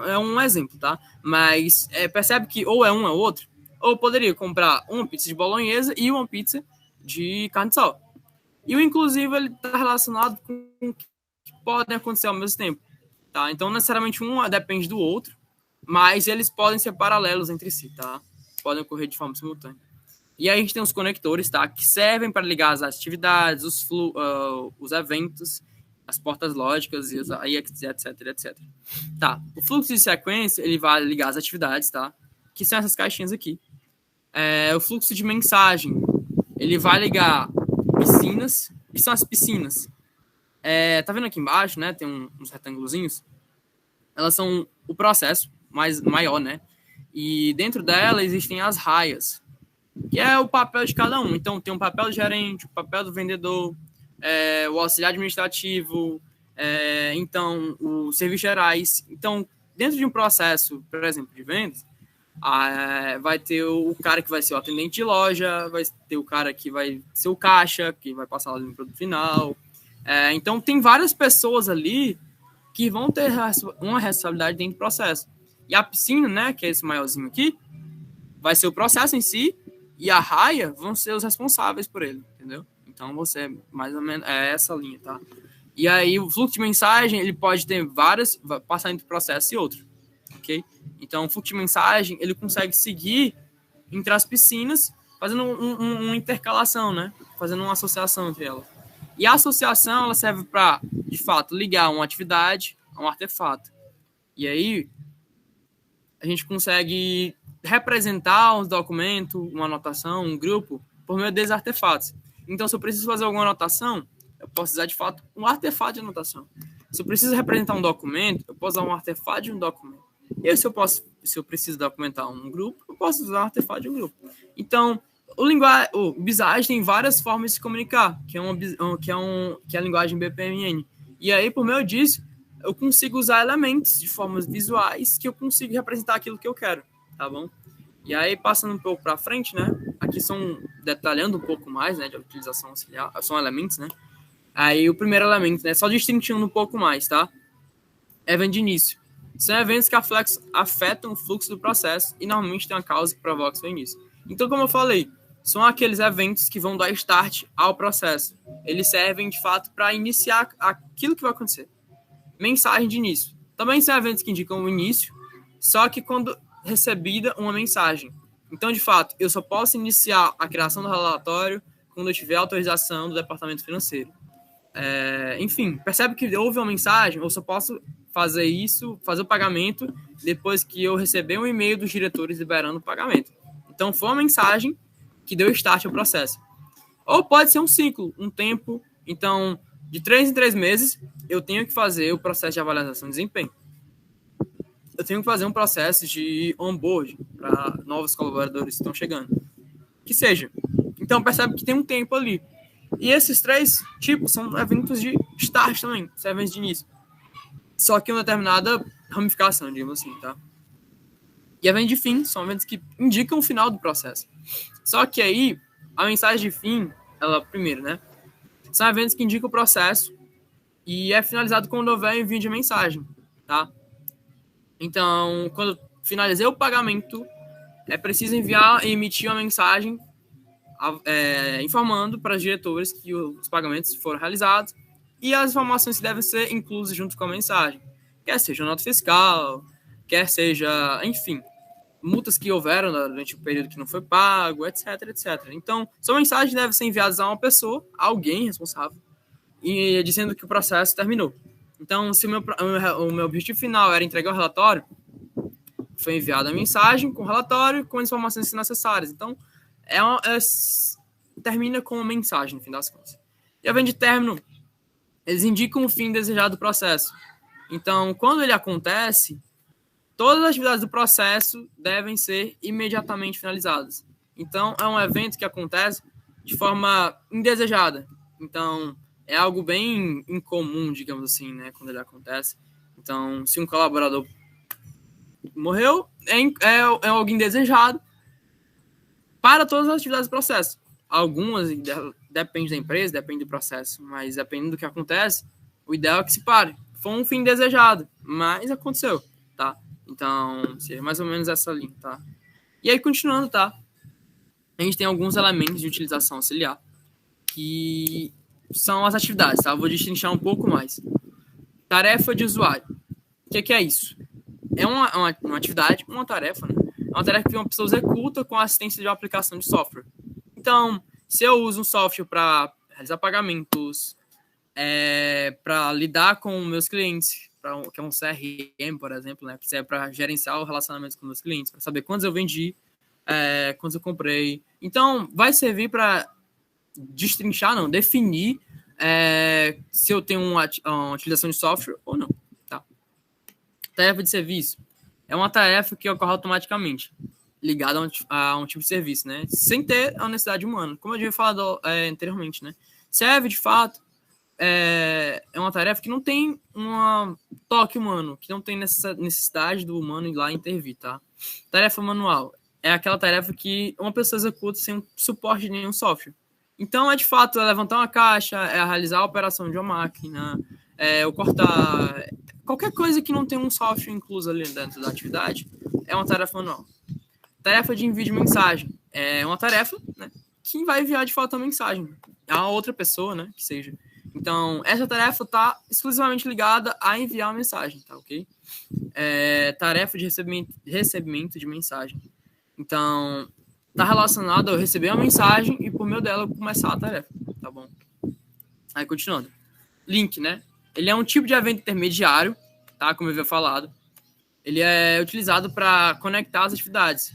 é um exemplo, tá? Mas percebe que ou é um ou é outro. Ou eu poderia comprar uma pizza de bolonhesa e uma pizza de carne do sol. E o inclusive, ele está relacionado com o que podem acontecer ao mesmo tempo. Tá? Então, necessariamente, um depende do outro, mas eles podem ser paralelos entre si, tá? Podem ocorrer de forma simultânea. E aí a gente tem os conectores, tá? Que servem para ligar as atividades, os eventos, as portas lógicas, e etc, etc. Tá, o fluxo de sequência, ele vai ligar as atividades, tá? Que são essas caixinhas aqui. O fluxo de mensagem, ele vai ligar piscinas. O que são as piscinas? Tá vendo aqui embaixo, né? Tem uns retângulozinhos. Elas são o processo maior, né? E dentro dela existem as raias, que é o papel de cada um. Então, tem o papel do gerente, o papel do vendedor, o auxiliar administrativo, então, os serviços gerais. Então, dentro de um processo, por exemplo, de vendas, vai ter o cara que vai ser o atendente de loja, vai ter o cara que vai ser o caixa, que vai passar lá no produto final. Então, tem várias pessoas ali que vão ter uma responsabilidade dentro do processo. E a piscina, né, que é esse maiorzinho aqui, vai ser o processo em si, e a raia vão ser os responsáveis por ele, entendeu? Então, você, mais ou menos, é essa linha, tá? E aí, o fluxo de mensagem, ele pode ter passar entre processo e outro, ok? Então, o fluxo de mensagem, ele consegue seguir entre as piscinas, fazendo uma intercalação, né? Fazendo uma associação entre elas. E a associação, ela serve para, de fato, ligar uma atividade a um artefato. E aí, a gente consegue representar um documento, uma anotação, um grupo, por meio desses artefatos. Então, se eu preciso fazer alguma anotação, eu posso usar, de fato, um artefato de anotação. Se eu preciso representar um documento, eu posso usar um artefato de um documento. E aí, se eu preciso documentar um grupo, eu posso usar um artefato de um grupo. Então, o Visage tem várias formas de se comunicar, que é a linguagem BPMN. E aí, por meio disso, eu consigo usar elementos de formas visuais que eu consigo representar aquilo que eu quero, tá bom? E aí, passando um pouco para frente, né? Aqui detalhando um pouco mais, né? De utilização auxiliar, são elementos, né? Aí, o primeiro elemento, né? Só distinguindo um pouco mais, tá? Evento de início. São eventos que afetam o fluxo do processo e normalmente tem uma causa que provoca seu início. Então, como eu falei, são aqueles eventos que vão dar start ao processo. Eles servem, de fato, para iniciar aquilo que vai acontecer. Mensagem de início. Também são eventos que indicam o início, só que quando recebida uma mensagem. Então, de fato, eu só posso iniciar a criação do relatório quando eu tiver autorização do departamento financeiro. Enfim, percebe que houve uma mensagem, eu só posso fazer o pagamento, depois que eu receber um e-mail dos diretores liberando o pagamento. Então, foi uma mensagem que deu start ao processo. Ou pode ser um ciclo, um tempo. Então, de 3 em 3 meses, eu tenho que fazer o processo de avaliação de desempenho. eu tenho que fazer um processo de onboard para novos colaboradores que estão chegando. Que seja. Então, percebe que tem um tempo ali. E esses 3 tipos são eventos de start também, são eventos de início. Só que uma determinada ramificação, digamos assim, tá? E eventos de fim são eventos que indicam o final do processo. Só que aí, a mensagem de fim, ela primeiro, né? São eventos que indicam o processo e é finalizado quando houver envio de mensagem, tá? Então, quando finalizei o pagamento, é preciso enviar e emitir uma mensagem informando para os diretores que os pagamentos foram realizados e as informações que devem ser inclusas junto com a mensagem. Quer seja nota fiscal, quer seja, enfim, multas que houveram durante o período que não foi pago, etc, etc. Então, são mensagens que devem ser enviadas a uma pessoa, a alguém responsável, e dizendo que o processo terminou. Então, se o meu objetivo final era entregar o relatório, foi enviada a mensagem com o relatório com as informações necessárias. Então, termina com uma mensagem, no fim das contas. E a venda de término, eles indicam o fim desejado do processo. Então, quando ele acontece, todas as atividades do processo devem ser imediatamente finalizadas. Então, é um evento que acontece de forma indesejada. Então, é algo bem incomum, digamos assim, né, quando ele acontece. Então, se um colaborador morreu, é algo indesejado para todas as atividades do processo. Algumas depende da empresa, depende do processo, mas dependendo do que acontece, o ideal é que se pare. Foi um fim desejado, mas aconteceu, tá? Então, seria mais ou menos essa linha, tá? E aí, continuando, tá? A gente tem alguns elementos de utilização auxiliar, que são as atividades, tá? Eu vou destrinchar um pouco mais. Tarefa de usuário. O que é isso? É uma atividade, uma tarefa, né? É uma tarefa que uma pessoa executa com a assistência de uma aplicação de software. Então, se eu uso um software para realizar pagamentos, para lidar com meus clientes, que é um CRM, por exemplo, né, que serve para gerenciar o relacionamento com meus clientes, para saber quantos eu vendi, quantos eu comprei. Então, vai servir para definir se eu tenho uma utilização de software ou não. Tá? Tarefa de serviço. É uma tarefa que ocorre automaticamente, ligada a um tipo de serviço, né? Sem ter a necessidade humana, como eu já havia falado anteriormente, né? Serve, de fato, é uma tarefa que não tem um toque humano, que não tem necessidade do humano ir lá intervir, tá? Tarefa manual é aquela tarefa que uma pessoa executa sem suporte de nenhum software. Então, de fato, levantar uma caixa, realizar a operação de uma máquina, ou cortar... Qualquer coisa que não tem um software incluso ali dentro da atividade é uma tarefa manual. Tarefa de envio de mensagem é uma tarefa, né, que vai enviar de fato a mensagem a outra pessoa, né, que seja. Então, essa tarefa está exclusivamente ligada a enviar uma mensagem, tá ok? Tarefa de recebimento de mensagem. Então, está relacionado a eu receber uma mensagem e por meio dela eu começar a tarefa, tá bom? Aí, continuando. Link, né? Ele é um tipo de evento intermediário, tá? Como eu havia falado. Ele é utilizado para conectar as atividades.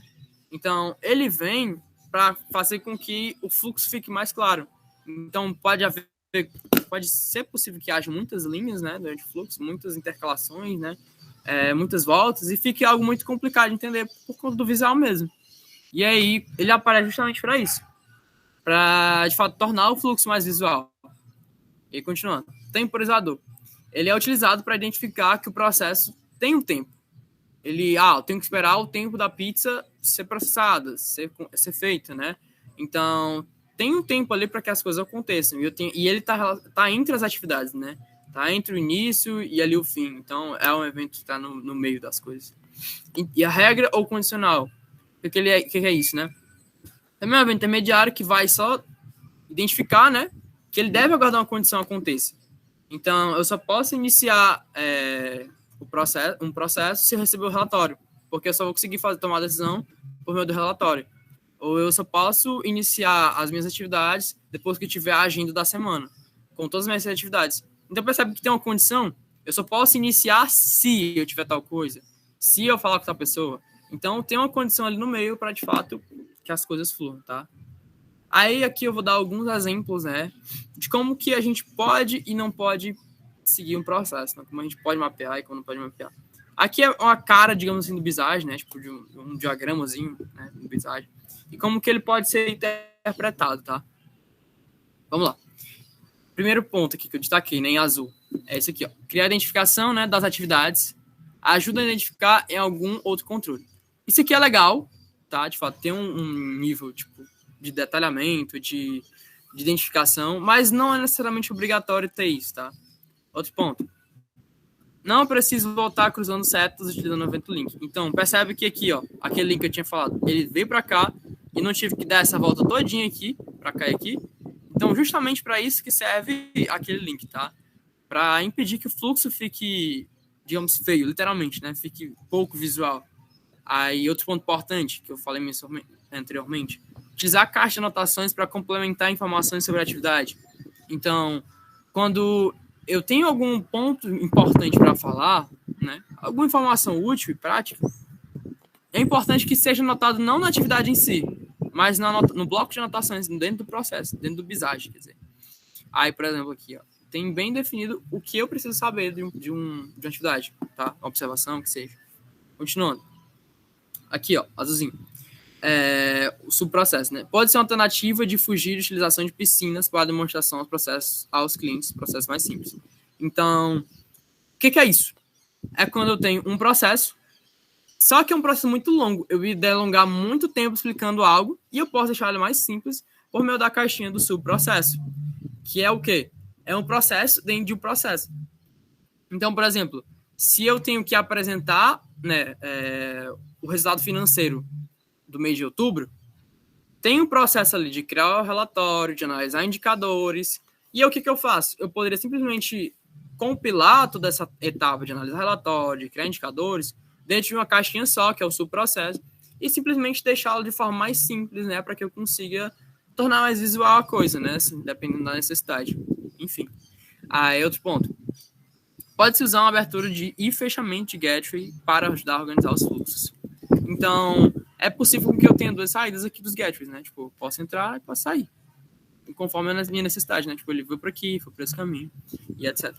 Então, ele vem para fazer com que o fluxo fique mais claro. Então, pode ser possível que haja muitas linhas, né, durante o fluxo, muitas intercalações, né, muitas voltas, e fique algo muito complicado de entender por conta do visual mesmo. E aí, ele aparece justamente para isso. Para, de fato, tornar o fluxo mais visual. E aí, continuando. Temporizador. Ele é utilizado para identificar que o processo tem um tempo. Eu tenho que esperar o tempo da pizza ser processada, ser feita, né? Então, tem um tempo ali para que as coisas aconteçam. E ele tá entre as atividades, né? Tá entre o início e ali o fim. Então, é um evento que está no meio das coisas. E a regra ou condicional? O que é isso, né? Também é um evento intermediário que vai só identificar, né? Que ele deve aguardar uma condição aconteça. Então, eu só posso iniciar um processo se eu receber o relatório, porque eu só vou conseguir tomar a decisão por meio do relatório. Ou eu só posso iniciar as minhas atividades depois que tiver a agenda da semana, com todas as minhas atividades. Então, percebe que tem uma condição, eu só posso iniciar se eu tiver tal coisa, se eu falar com tal pessoa. Então, tem uma condição ali no meio para, de fato, que as coisas fluam, tá? Aí, aqui eu vou dar alguns exemplos, né, de como que a gente pode e não pode seguir um processo, né? Como a gente pode mapear e como não pode mapear. Aqui é uma cara, digamos assim, do Visage, né? Tipo, de um diagramazinho, né, do Visage. E como que ele pode ser interpretado, tá? Vamos lá. Primeiro ponto aqui que eu destaquei, né, em azul, é esse aqui, ó. Criar a identificação, né, das atividades, ajuda a identificar em algum outro controle. Isso aqui é legal, tá? De fato, tem um nível, tipo, de detalhamento, de identificação, mas não é necessariamente obrigatório ter isso, tá? Outro ponto. Não preciso voltar cruzando setas utilizando o evento link. Então, percebe que aqui, ó, aquele link que eu tinha falado, ele veio para cá e não tive que dar essa volta todinha aqui, para cá e aqui. Então, justamente para isso que serve aquele link, tá? Para impedir que o fluxo fique, digamos, feio, literalmente, né? Fique pouco visual. Aí, outro ponto importante que eu falei anteriormente, utilizar a caixa de anotações para complementar informações sobre a atividade. Então, quando eu tenho algum ponto importante para falar, né? Alguma informação útil e prática, é importante que seja anotado não na atividade em si, mas no bloco de anotações dentro do processo, dentro do Visage, quer dizer. Aí, por exemplo, aqui, ó, tem bem definido o que eu preciso saber de uma atividade, tá? Uma observação, que seja. Continuando. Aqui, ó, azulzinho. O subprocesso, né? Pode ser uma alternativa de fugir de utilização de piscinas para demonstração aos processos, aos clientes, processos mais simples. Então, o que é isso? É quando eu tenho um processo, só que é um processo muito longo. Eu ia delongar muito tempo explicando algo e eu posso deixar ele mais simples por meio da caixinha do subprocesso, que é o quê? É um processo dentro de um processo. Então, por exemplo, se eu tenho que apresentar, né, o resultado financeiro do mês de outubro, tem um processo ali de criar o relatório, de analisar indicadores, e aí o que eu faço? Eu poderia simplesmente compilar toda essa etapa de analisar relatório, de criar indicadores, dentro de uma caixinha só, que é o subprocesso, e simplesmente deixá-lo de forma mais simples, né, para que eu consiga tornar mais visual a coisa, né, assim, dependendo da necessidade. Enfim. Aí, outro ponto. Pode-se usar uma abertura e fechamento de gateway para ajudar a organizar os fluxos. Então, é possível que eu tenha duas saídas aqui dos gateways, né? Tipo, eu posso entrar e posso sair. Conforme a minha necessidade, né? Tipo, ele foi por aqui, foi por esse caminho, e etc.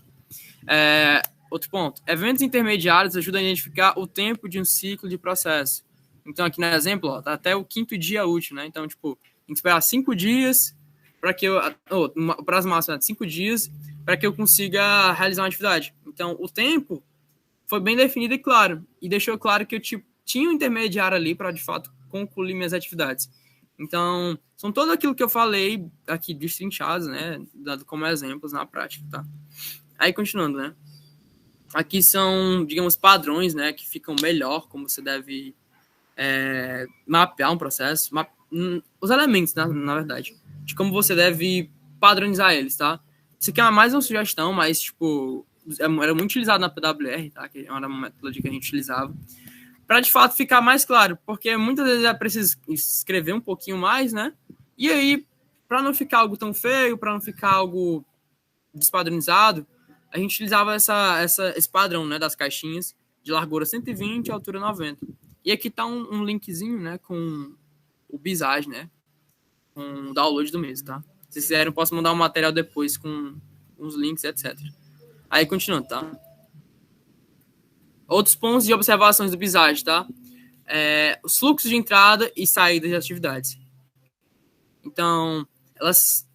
Outro ponto. Eventos intermediários ajudam a identificar o tempo de um ciclo de processo. Então, aqui no exemplo, ó, tá até o 5º dia útil, né? Então, tipo, tem que esperar 5 dias para que eu... o prazo máximo é de 5 dias para que eu consiga realizar uma atividade. Então, o tempo foi bem definido e claro. E deixou claro que eu, tipo, tinha um intermediário ali para, de fato, concluir minhas atividades. Então, são tudo aquilo que eu falei aqui destrinchados, né, dado como exemplos na prática, tá? Aí, continuando, né? Aqui são, digamos, padrões, né, que ficam melhor, como você deve mapear um processo, os elementos, na verdade, de como você deve padronizar eles, tá? Isso aqui é mais uma sugestão, mas, tipo, era muito utilizado na PWR, tá? Que era uma metodologia que a gente utilizava, para de fato ficar mais claro, porque muitas vezes é preciso escrever um pouquinho mais, né? E aí, para não ficar algo tão feio, para não ficar algo despadronizado, a gente utilizava esse padrão, né, das caixinhas de largura 120 e altura 90. E aqui tá um linkzinho, né, com o Visage, né, com o download do mês, tá? Se quiserem, eu posso mandar um material depois com uns links, etc. Aí, continuando, tá? Outros pontos de observações do Visage, tá? Os fluxos de entrada e saída de atividades. Então,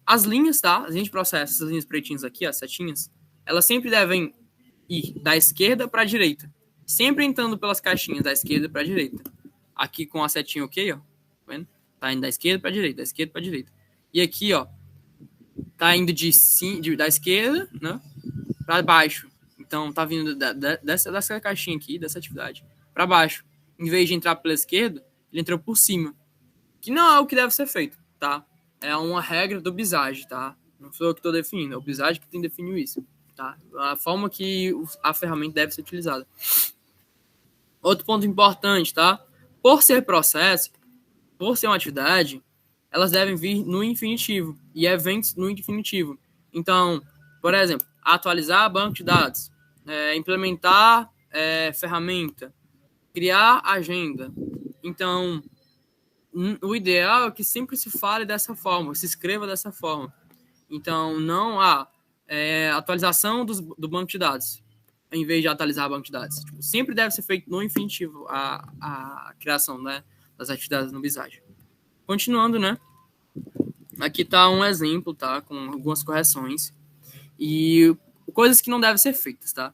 as linhas, tá? As linhas de processo, essas linhas pretinhas aqui, as setinhas, elas sempre devem ir da esquerda para a direita. Sempre entrando pelas caixinhas da esquerda para a direita. Aqui com a setinha ok, ó. Tá vendo? Tá indo da esquerda para a direita, da esquerda para a direita. E aqui, ó, tá indo da esquerda, né, para baixo. Então, tá vindo dessa caixinha aqui, dessa atividade, para baixo. Em vez de entrar pela esquerda, ele entrou por cima. Que não é o que deve ser feito, tá? É uma regra do Visage, tá? Não sou eu que estou definindo, é o Visage que tem definido isso, tá? A forma que a ferramenta deve ser utilizada. Outro ponto importante, tá? Por ser processo, por ser uma atividade, elas devem vir no infinitivo e eventos no infinitivo. Então, por exemplo, atualizar banco de dados, implementar ferramenta, criar agenda. Então, o ideal é que sempre se fale dessa forma, se escreva dessa forma. Então, não há atualização do banco de dados. em vez de atualizar banco de dados. Tipo, sempre deve ser feito no infinitivo a criação, né, das atividades no Visage. Continuando, né? Aqui está um exemplo, tá? Com algumas correções. E coisas que não devem ser feitas, tá?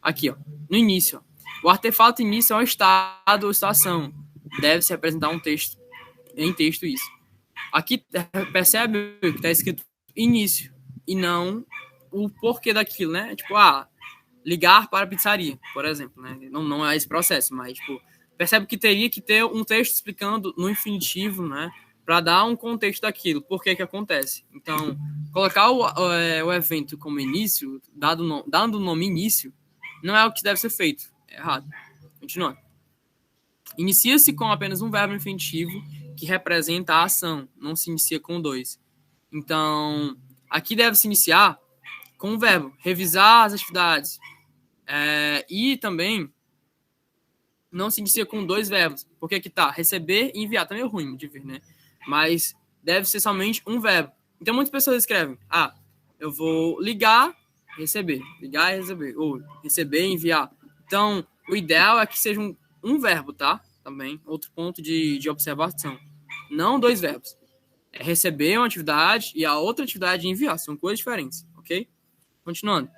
Aqui, ó. No início, ó. O artefato início é um estado ou situação. Deve-se representar um texto, em texto isso. Aqui, percebe que está escrito início e não o porquê daquilo, né? Tipo, ligar para a pizzaria, por exemplo, né? Não é esse processo, mas, tipo, percebe que teria que ter um texto explicando no infinitivo, né? Para dar um contexto daquilo, por que acontece. Então, colocar o evento como início, dando o nome início, não é o que deve ser feito. É errado. Continuando. Inicia-se com apenas um verbo infinitivo que representa a ação, não se inicia com dois. Então, aqui deve se iniciar com o verbo, revisar as atividades. E também não se inicia com dois verbos, porque aqui tá receber e enviar, tá meio ruim de ver, né? Mas deve ser somente um verbo. Então muitas pessoas escrevem, eu vou ligar, receber, ligar e receber, ou receber e enviar. Então, o ideal é que seja um verbo, tá? Também, outro ponto de observação. Não dois verbos. É receber uma atividade e a outra atividade é enviar, são coisas diferentes, ok? Continuando.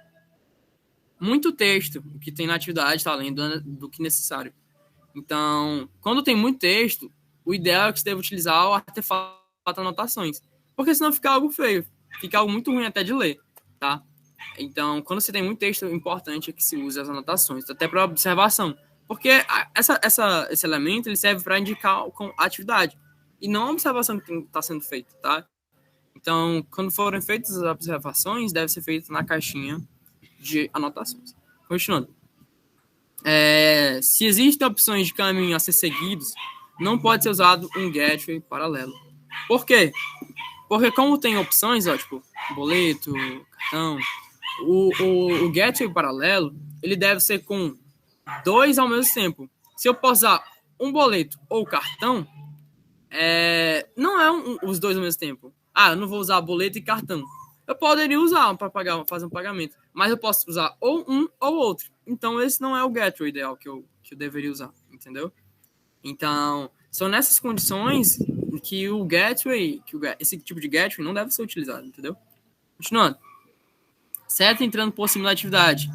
Muito texto que tem na atividade está além do que necessário. Então, quando tem muito texto, o ideal é que você deva utilizar o artefato anotações, porque senão fica algo feio, fica algo muito ruim até de ler, tá? Então, quando você tem muito texto, o importante é que se use as anotações, até para observação, porque esse elemento ele serve para indicar a atividade e não a observação que está sendo feita, tá? Então, quando forem feitas as observações, deve ser feito na caixinha de anotações. Continuando. Se existem opções de caminho a ser seguidos, não pode ser usado um gateway paralelo. Por quê? Porque como tem opções, tipo boleto, cartão, o gateway paralelo, ele deve ser com dois ao mesmo tempo. Se eu posar um boleto ou cartão, não é os dois ao mesmo tempo. Eu não vou usar boleto e cartão. Eu poderia usar para fazer um pagamento, mas eu posso usar ou um ou outro. Então, esse não é o gateway ideal que eu deveria usar, entendeu? Então, são nessas condições que o gateway, esse tipo de gateway não deve ser utilizado, entendeu? Continuando. Seta entrando por cima da atividade.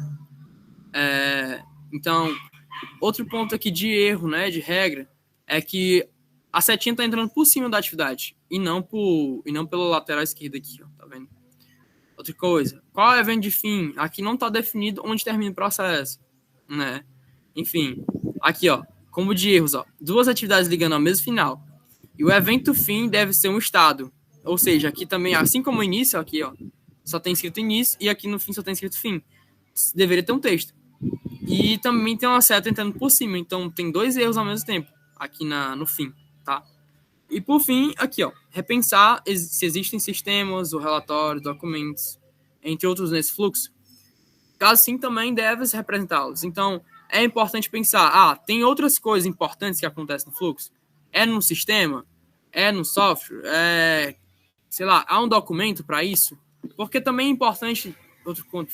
Então, outro ponto aqui de erro, né, de regra, é que a setinha está entrando por cima da atividade e não pela lateral esquerda aqui, ó, tá vendo? Outra coisa, qual é o evento de fim? Aqui não está definido onde termina o processo, né? Enfim, aqui, ó, como de erros, ó, duas atividades ligando ao mesmo final. E o evento fim deve ser um estado. Ou seja, aqui também, assim como o início, aqui, ó, só tem escrito início e aqui no fim só tem escrito fim. Deveria ter um texto. E também tem uma seta entrando por cima, então tem dois erros ao mesmo tempo, aqui no fim, tá? E por fim, aqui, ó, repensar se existem sistemas, ou relatórios, documentos, entre outros nesse fluxo. Caso sim, também deve representá-los. Então, é importante pensar, tem outras coisas importantes que acontecem no fluxo? É no sistema? É no software? Sei lá, há um documento para isso? Porque também é importante, outro ponto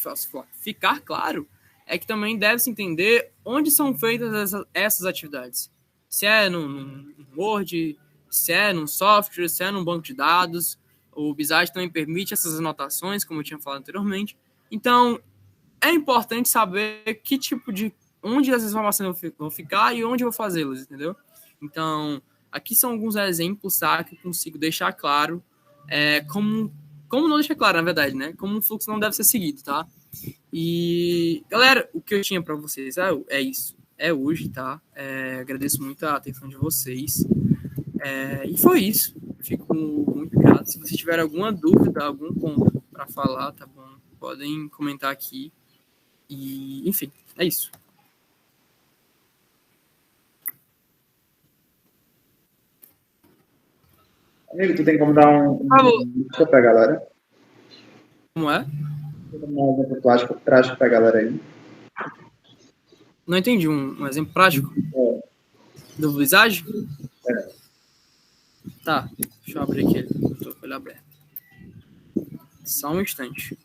ficar claro, é que também deve-se entender onde são feitas essas atividades. Se é no Word, se é num software, se é num banco de dados. O Visage também permite essas anotações, como eu tinha falado anteriormente. Então, é importante saber que tipo onde essas informações vão ficar e onde eu vou fazê-las, entendeu? Então, aqui são alguns exemplos, tá, que eu consigo deixar claro como não deixar claro, na verdade, né? Como um fluxo não deve ser seguido, tá? E, galera, o que eu tinha para vocês é isso. É hoje, tá? Agradeço muito a atenção de vocês. E foi isso. Fico muito grato. Se vocês tiverem alguma dúvida, algum ponto para falar, tá bom? Podem comentar aqui. E, enfim, é isso. Amigo, tu tem como dar dica pra galera? Como é? Tem como dar um exemplo prático pra galera aí? Não entendi. Um exemplo prático? Do Visage? Tá, deixa eu abrir aqui. Estou com ele aberto. Só um instante.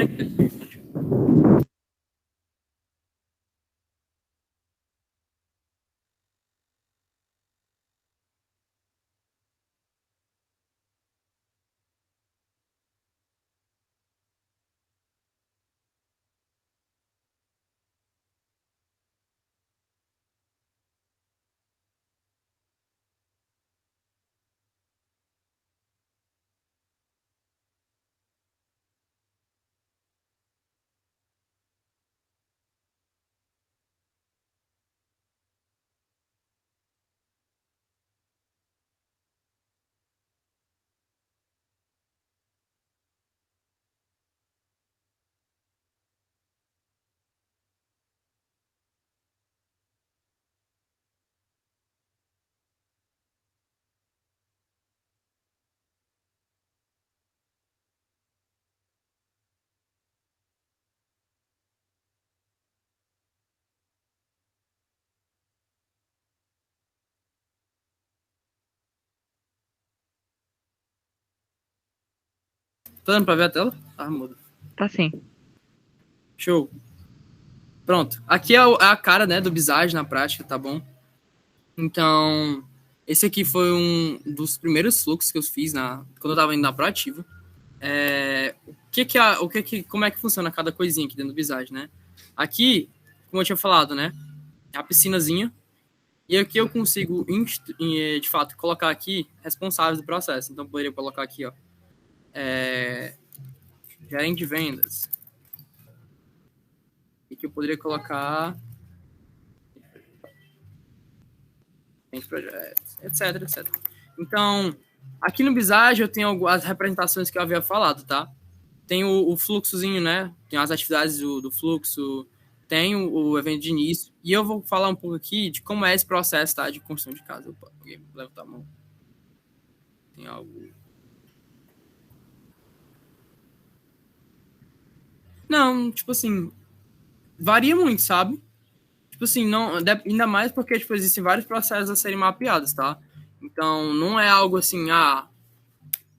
conectei. Tá dando pra ver a tela? Ah, muda. Tá sim. Show. Pronto. Aqui é a cara, né, do Visage na prática, tá bom? Então, esse aqui foi um dos primeiros fluxos que eu fiz quando eu tava indo na Proativa. Como é que funciona cada coisinha aqui dentro do Visage, né? Aqui, como eu tinha falado, né, é a piscinazinha. E aqui eu consigo, de fato, colocar aqui responsáveis do processo. Então, eu poderia colocar aqui, ó, gerente de vendas. E que eu poderia colocar projetos, etc, etc. Então, aqui no Visage eu tenho as representações que eu havia falado, tá? Tem o fluxozinho, né? Tem as atividades do fluxo, tem o evento de início. E eu vou falar um pouco aqui de como é esse processo, tá? De construção de casa. Opa, alguém levanta a mão. Tem algo... Não, tipo assim, varia muito, sabe? Tipo assim, não, ainda mais porque tipo, existem vários processos a serem mapeados, tá? Então, não é algo assim,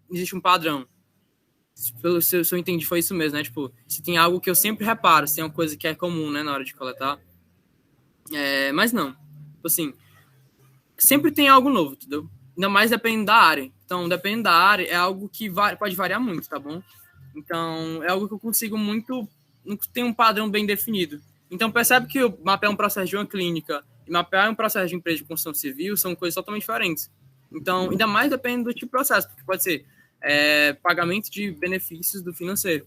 existe um padrão. Pelo se eu entendi, foi isso mesmo, né? Tipo, se tem algo que eu sempre reparo, se tem uma coisa que é comum, né, na hora de coletar. Mas não. Tipo assim, sempre tem algo novo, entendeu? Ainda mais dependendo da área. Então, dependendo da área, é algo que pode variar muito, tá bom? Então, é algo que eu consigo muito... Não tem um padrão bem definido. Então, percebe que mapear um processo de uma clínica e mapear um processo de empresa de construção civil são coisas totalmente diferentes. Então, ainda mais depende do tipo de processo, porque pode ser pagamento de benefícios do financeiro,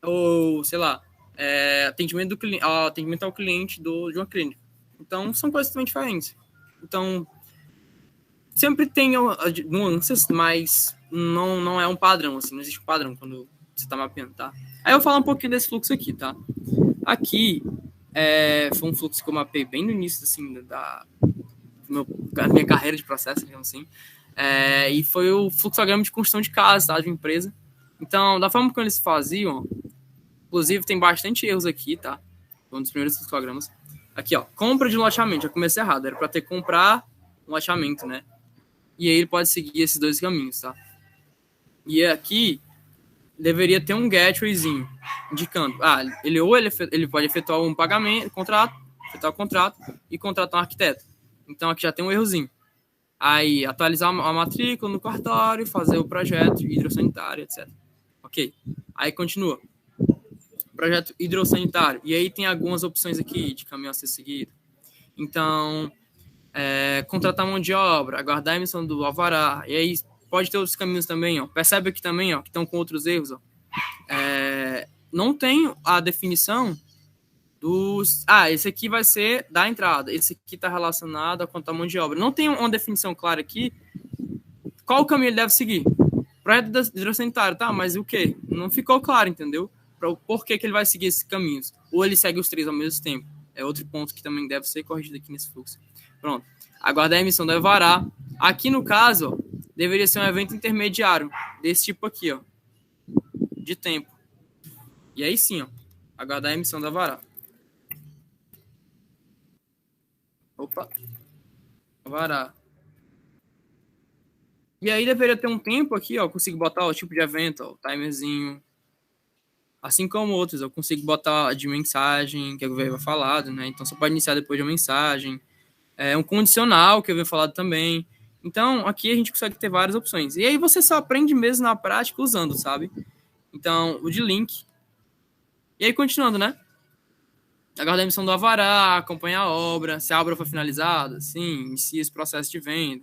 ou, sei lá, atendimento ao cliente de uma clínica. Então, são coisas totalmente diferentes. Então, sempre tem nuances, mas não é um padrão, assim, não existe um padrão quando você está mapeando, tá? Aí eu vou falar um pouquinho desse fluxo aqui, tá? Aqui foi um fluxo que eu mapeei bem no início, assim, da minha carreira de processo, digamos assim. E foi o fluxograma de construção de casa, tá? De uma empresa. Então, da forma como eles faziam, inclusive tem bastante erros aqui, tá? Foi um dos primeiros fluxogramas. Aqui, ó, compra de loteamento, já comecei errado, era para ter que comprar um loteamento, né? E aí ele pode seguir esses dois caminhos, tá? E aqui deveria ter um gatewayzinho indicando, ele pode efetuar um pagamento, efetuar o contrato e contratar um arquiteto. Então aqui já tem um errozinho. Aí atualizar a matrícula no cartório, fazer o projeto hidrossanitário, etc. Ok. Aí continua. Projeto hidrossanitário. E aí tem algumas opções aqui de caminho a ser seguido. Então, contratar mão de obra, aguardar a emissão do alvará. E aí pode ter outros caminhos também, ó. Percebe aqui também, ó, que estão com outros erros, ó. Não tem a definição dos... esse aqui vai ser da entrada. Esse aqui está relacionado a contar mão de obra. Não tem uma definição clara aqui. Qual o caminho ele deve seguir? Projeto hidrossanitário, tá? Mas o quê? Não ficou claro, entendeu? Por que ele vai seguir esses caminhos? Ou ele segue os três ao mesmo tempo? É outro ponto que também deve ser corrigido aqui nesse fluxo. Pronto. Aguardar a emissão do alvará. Aqui, no caso, ó, deveria ser um evento intermediário, desse tipo aqui, ó, de tempo. E aí sim, ó, aguardar a emissão do alvará. Opa. Alvará. E aí deveria ter um tempo aqui, ó, consigo botar o tipo de evento, ó, o timerzinho, Assim como outros, eu consigo botar de mensagem, que eu venho falado, né? Então, só pode iniciar depois de uma mensagem. Um condicional, que eu venho falado também. Então, aqui a gente consegue ter várias opções. E aí você só aprende mesmo na prática usando, sabe? Então, o de link. E aí, continuando, né? Aguarda a emissão do alvará, acompanha a obra. Se a obra for finalizada, sim, inicia esse processo de venda.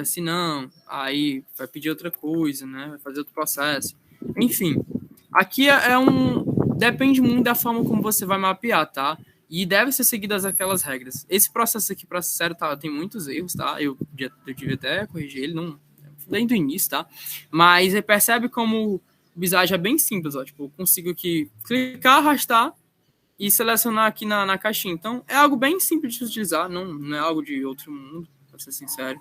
Se não, aí vai pedir outra coisa, né? Vai fazer outro processo. Enfim, aqui depende muito da forma como você vai mapear, tá? E deve ser seguidas aquelas regras. Esse processo aqui, para ser sério, tá, tem muitos erros, tá? Eu tive até corrigir ele, não, desde o início, tá? Mas você percebe como o visagem é bem simples, ó. Tipo, eu consigo aqui clicar, arrastar e selecionar aqui na caixinha. Então, é algo bem simples de utilizar, não é algo de outro mundo, para ser sincero.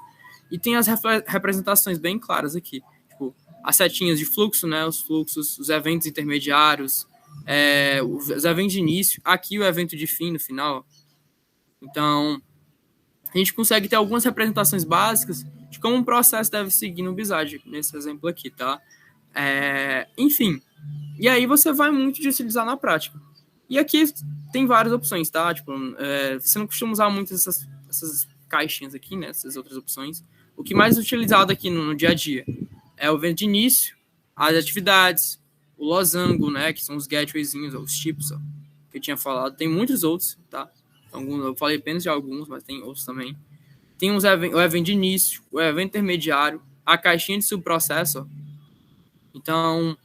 E tem as representações bem claras aqui. Tipo, as setinhas de fluxo, né? Os fluxos, os eventos intermediários, os eventos de início. Aqui o evento de fim, no final. Então, a gente consegue ter algumas representações básicas de como um processo deve seguir no Visage, nesse exemplo aqui, tá? Enfim, e aí você vai muito de utilizar na prática. E aqui tem várias opções, tá? Tipo, você não costuma usar muito essas caixinhas aqui, né? Essas outras opções. O que mais é utilizado aqui no dia a dia é o evento de início, as atividades, o losango, né? Que são os gatewayzinhos, os tipos, ó, que eu tinha falado. Tem muitos outros, tá? Eu falei apenas de alguns, mas tem outros também. Tem o evento de início, o evento intermediário, a caixinha de subprocesso, ó. Então,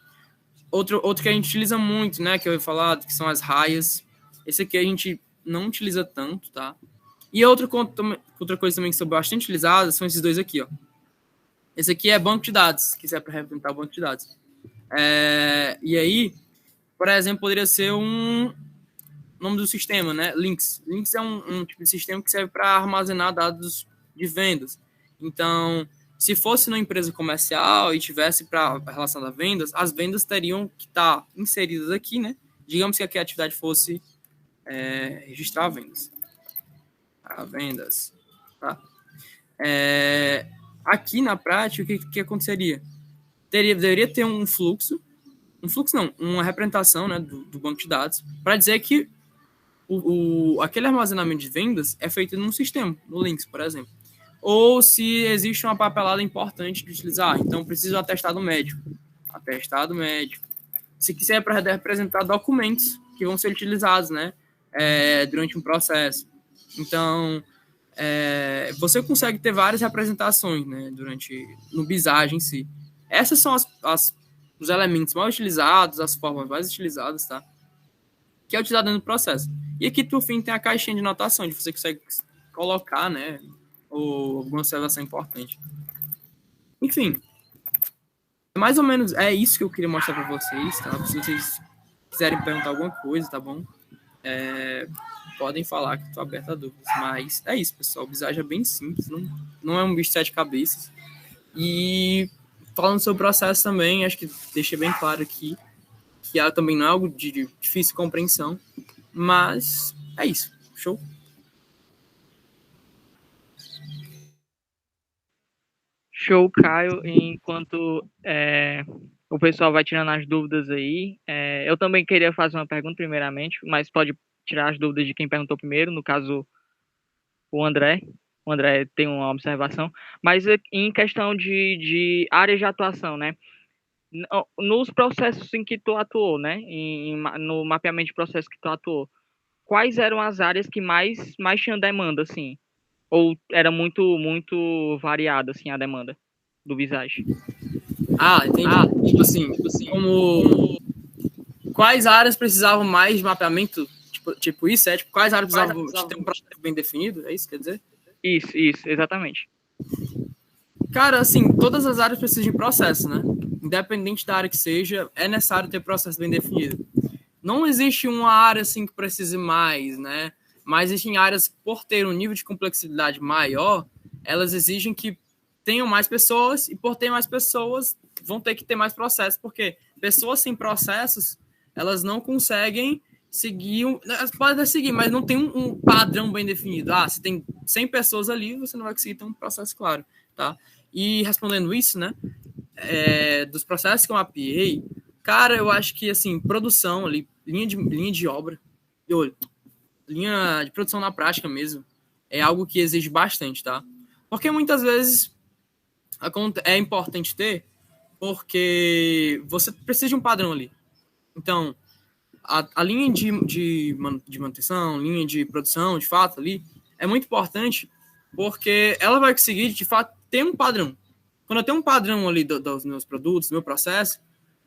outro que a gente utiliza muito, né, que eu ia falar, que são as raias. Esse aqui a gente não utiliza tanto, tá? E outra coisa também que são bastante utilizadas são esses dois aqui, ó. Esse aqui é banco de dados, que serve para representar o banco de dados. E aí, por exemplo, poderia ser um nome do sistema, né? Links. Links é um tipo de sistema que serve para armazenar dados de vendas. Então, se fosse numa empresa comercial e tivesse para relação a vendas, as vendas teriam que estar inseridas aqui, né? Digamos que aqui a atividade fosse registrar vendas. Vendas. Tá? Aqui na prática, o que aconteceria? Deveria ter um fluxo não, uma representação, né, do banco de dados, para dizer que aquele armazenamento de vendas é feito num sistema, no Links, por exemplo. Ou se existe uma papelada importante de utilizar, então precisa do atestado médico. Atestado médico. Se quiser para representar documentos que vão ser utilizados, né, durante um processo. Então, você consegue ter várias representações, né, no Visage em si. Essas são os elementos mais utilizados, as formas mais utilizadas, tá? Que é utilizado no processo. E aqui, por fim, tem a caixinha de notação, onde você consegue colocar, né, ou alguma observação importante. Enfim, mais ou menos é isso que eu queria mostrar para vocês, tá? Se vocês quiserem perguntar alguma coisa, tá bom? Podem falar que estou aberto a dúvidas. Mas é isso, pessoal. O Visage é bem simples, não é um bicho de 7 cabeças. E falando sobre o processo também, acho que deixei bem claro aqui que também não é algo de difícil compreensão, mas é isso. Show? Show, Caio. Enquanto o pessoal vai tirando as dúvidas aí, eu também queria fazer uma pergunta primeiramente, mas pode tirar as dúvidas de quem perguntou primeiro, no caso, o André. O André tem uma observação. Mas em questão de áreas de atuação, né? Nos processos em que tu atuou, né? No mapeamento de processos que tu atuou, quais eram as áreas que mais tinham demanda, assim? Ou era muito variada, assim, a demanda do Visage? Entendi. Tipo assim, como quais áreas precisavam mais de mapeamento? Tipo isso, tipo, quais áreas precisavam ter um processo bem definido? É isso que quer dizer? Isso, exatamente. Cara, assim, todas as áreas precisam de processo, né? Independente da área que seja, é necessário ter processo bem definido. Não existe uma área, assim, que precise mais, né? Mas existem áreas, por ter um nível de complexidade maior, elas exigem que tenham mais pessoas, e por ter mais pessoas, vão ter que ter mais processos, porque pessoas sem processos, elas não conseguem seguir, elas podem até seguir, mas não tem um padrão bem definido. Se tem 100 pessoas ali, você não vai conseguir ter um processo claro, tá? E respondendo isso, né, dos processos que eu mapeei, Cara, eu acho que, assim, produção ali, linha de obra, linha de produção na prática mesmo, é algo que exige bastante, tá? Porque muitas vezes é importante ter, porque você precisa de um padrão ali. Então, a linha de manutenção, linha de produção, de fato, ali, é muito importante, porque ela vai conseguir, de fato, ter um padrão. Quando eu tenho um padrão ali dos meus produtos, do meu processo,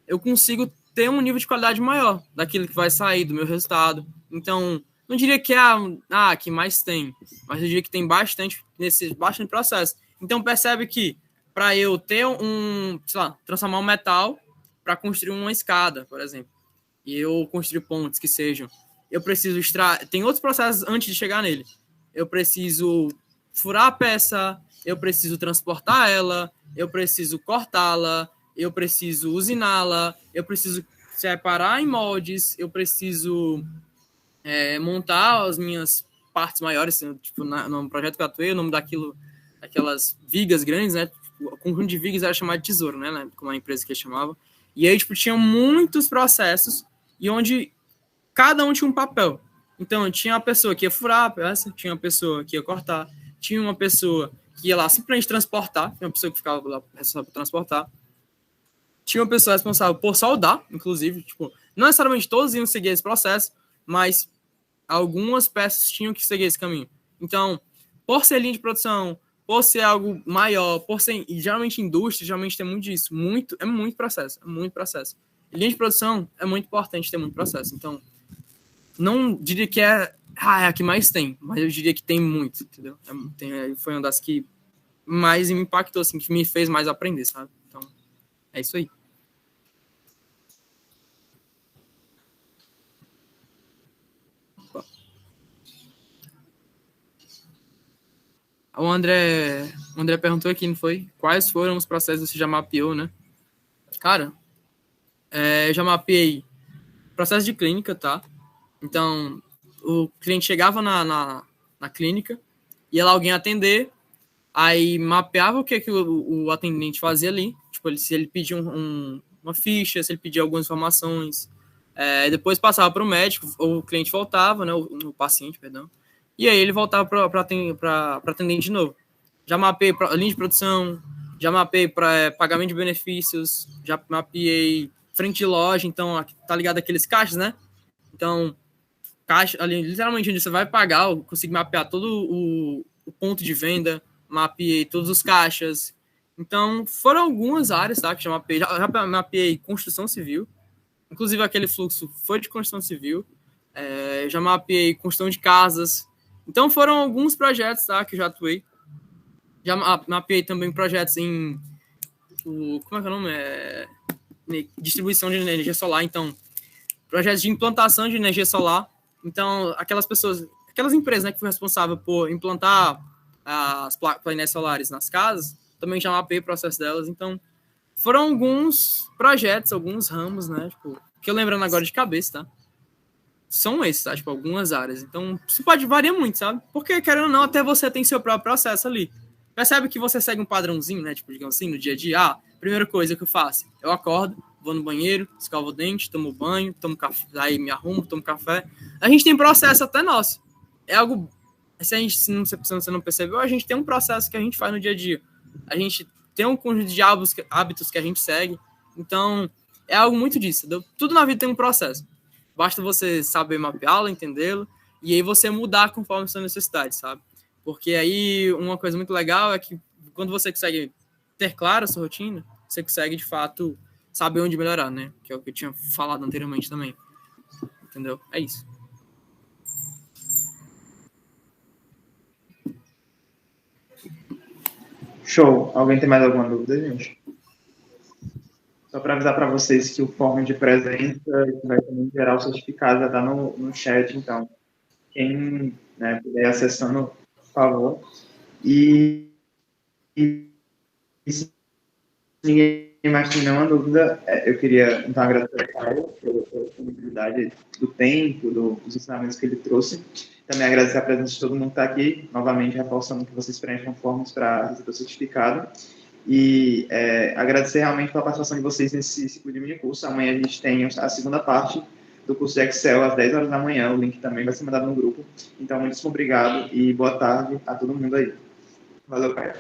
eu consigo ter um nível de qualidade maior daquilo que vai sair do meu resultado. Então, não diria que é que mais tem, mas eu diria que tem bastante processo. Então, percebe que para eu ter transformar um metal para construir uma escada, por exemplo, e eu construir pontes que sejam, eu preciso tem outros processos antes de chegar nele. Eu preciso furar a peça, eu preciso transportar ela, eu preciso cortá-la, eu preciso usiná-la, eu preciso separar em moldes, eu preciso montar as minhas partes maiores, tipo, no projeto que eu atuei, o nome aquelas vigas grandes, né? Tipo, o conjunto de vigas era chamado de tesouro, né? Como a empresa que chamava. E aí, tipo, tinha muitos processos e onde cada um tinha um papel. Então, tinha uma pessoa que ia furar a peça, tinha uma pessoa que ia cortar, tinha uma pessoa que ia lá simplesmente transportar, tinha uma pessoa que ficava lá responsável por transportar, tinha uma pessoa responsável por soldar, inclusive, tipo, não necessariamente todos iam seguir esse processo, mas algumas peças tinham que seguir esse caminho. Então, por ser linha de produção, por ser algo maior, por ser, e geralmente indústria, geralmente tem muito disso, é muito processo. E linha de produção é muito importante ter muito processo. Então, não diria que é a que mais tem, mas eu diria que tem muito, entendeu? Foi uma das que mais me impactou, assim, que me fez mais aprender, sabe? Então, é isso aí. O André perguntou aqui, não foi? Quais foram os processos que você já mapeou, né? Cara, eu já mapeei processo de clínica, tá? Então, o cliente chegava na clínica, ia lá alguém atender, aí mapeava o que o atendente fazia ali, tipo, se ele pedia uma ficha, se ele pedia algumas informações, depois passava para o médico, ou o cliente voltava, né, o paciente, perdão, e aí ele voltava para atender de novo. Já mapeei linha de produção, já mapeei para pagamento de benefícios, já mapeei frente de loja, então tá ligado aqueles caixas, né? Então, caixa, ali, literalmente onde você vai pagar, eu consegui mapear todo o ponto de venda, mapeei todos os caixas. Então, foram algumas áreas, tá, que já mapeei. Já mapeei construção civil, inclusive aquele fluxo foi de construção civil. Já mapeei construção de casas. Então, foram alguns projetos, tá, que eu já atuei. Já mapeei também projetos em como é que é o nome? Distribuição de energia solar. Então, projetos de implantação de energia solar. Então, aquelas empresas, né, que foram responsáveis por implantar as painéis solares nas casas, também já mapeei o processo delas. Então, foram alguns projetos, alguns ramos, né, tipo, que eu lembrando agora de cabeça, tá? São esses, tá? Tipo, algumas áreas. Então, isso pode variar muito, sabe? Porque, querendo ou não, até você tem seu próprio processo ali. Percebe que você segue um padrãozinho, né? Tipo, digamos assim, no dia a dia. Primeira coisa que eu faço, eu acordo, vou no banheiro, escovo o dente, tomo banho, tomo café, aí me arrumo, tomo café. A gente tem processo até nosso. É algo... Se você não percebeu, a gente tem um processo que a gente faz no dia a dia. A gente tem um conjunto de hábitos que a gente segue. Então, é algo muito disso. Entendeu? Tudo na vida tem um processo. Basta você saber mapeá-lo, entendê-lo, e aí você mudar conforme sua necessidade, sabe? Porque aí uma coisa muito legal é que quando você consegue ter clara a sua rotina, você consegue, de fato, saber onde melhorar, né? Que é o que eu tinha falado anteriormente também. Entendeu? É isso. Show. Alguém tem mais alguma dúvida, gente? Só para avisar para vocês que o form de presença vai também gerar o certificado, já está no chat, então. Quem, né, puder acessando, por favor. E se ninguém mais tem nenhuma dúvida, eu queria então agradecer a Caio pela disponibilidade do tempo, dos ensinamentos que ele trouxe. Também agradecer a presença de todo mundo que está aqui, novamente reforçando que vocês preencham formas para receber o certificado. E agradecer realmente pela participação de vocês nesse ciclo de minicurso. Amanhã a gente tem a segunda parte do curso de Excel às 10 horas da manhã. O link também vai ser mandado no grupo. Então, muito obrigado e boa tarde a todo mundo aí. Valeu, Caio.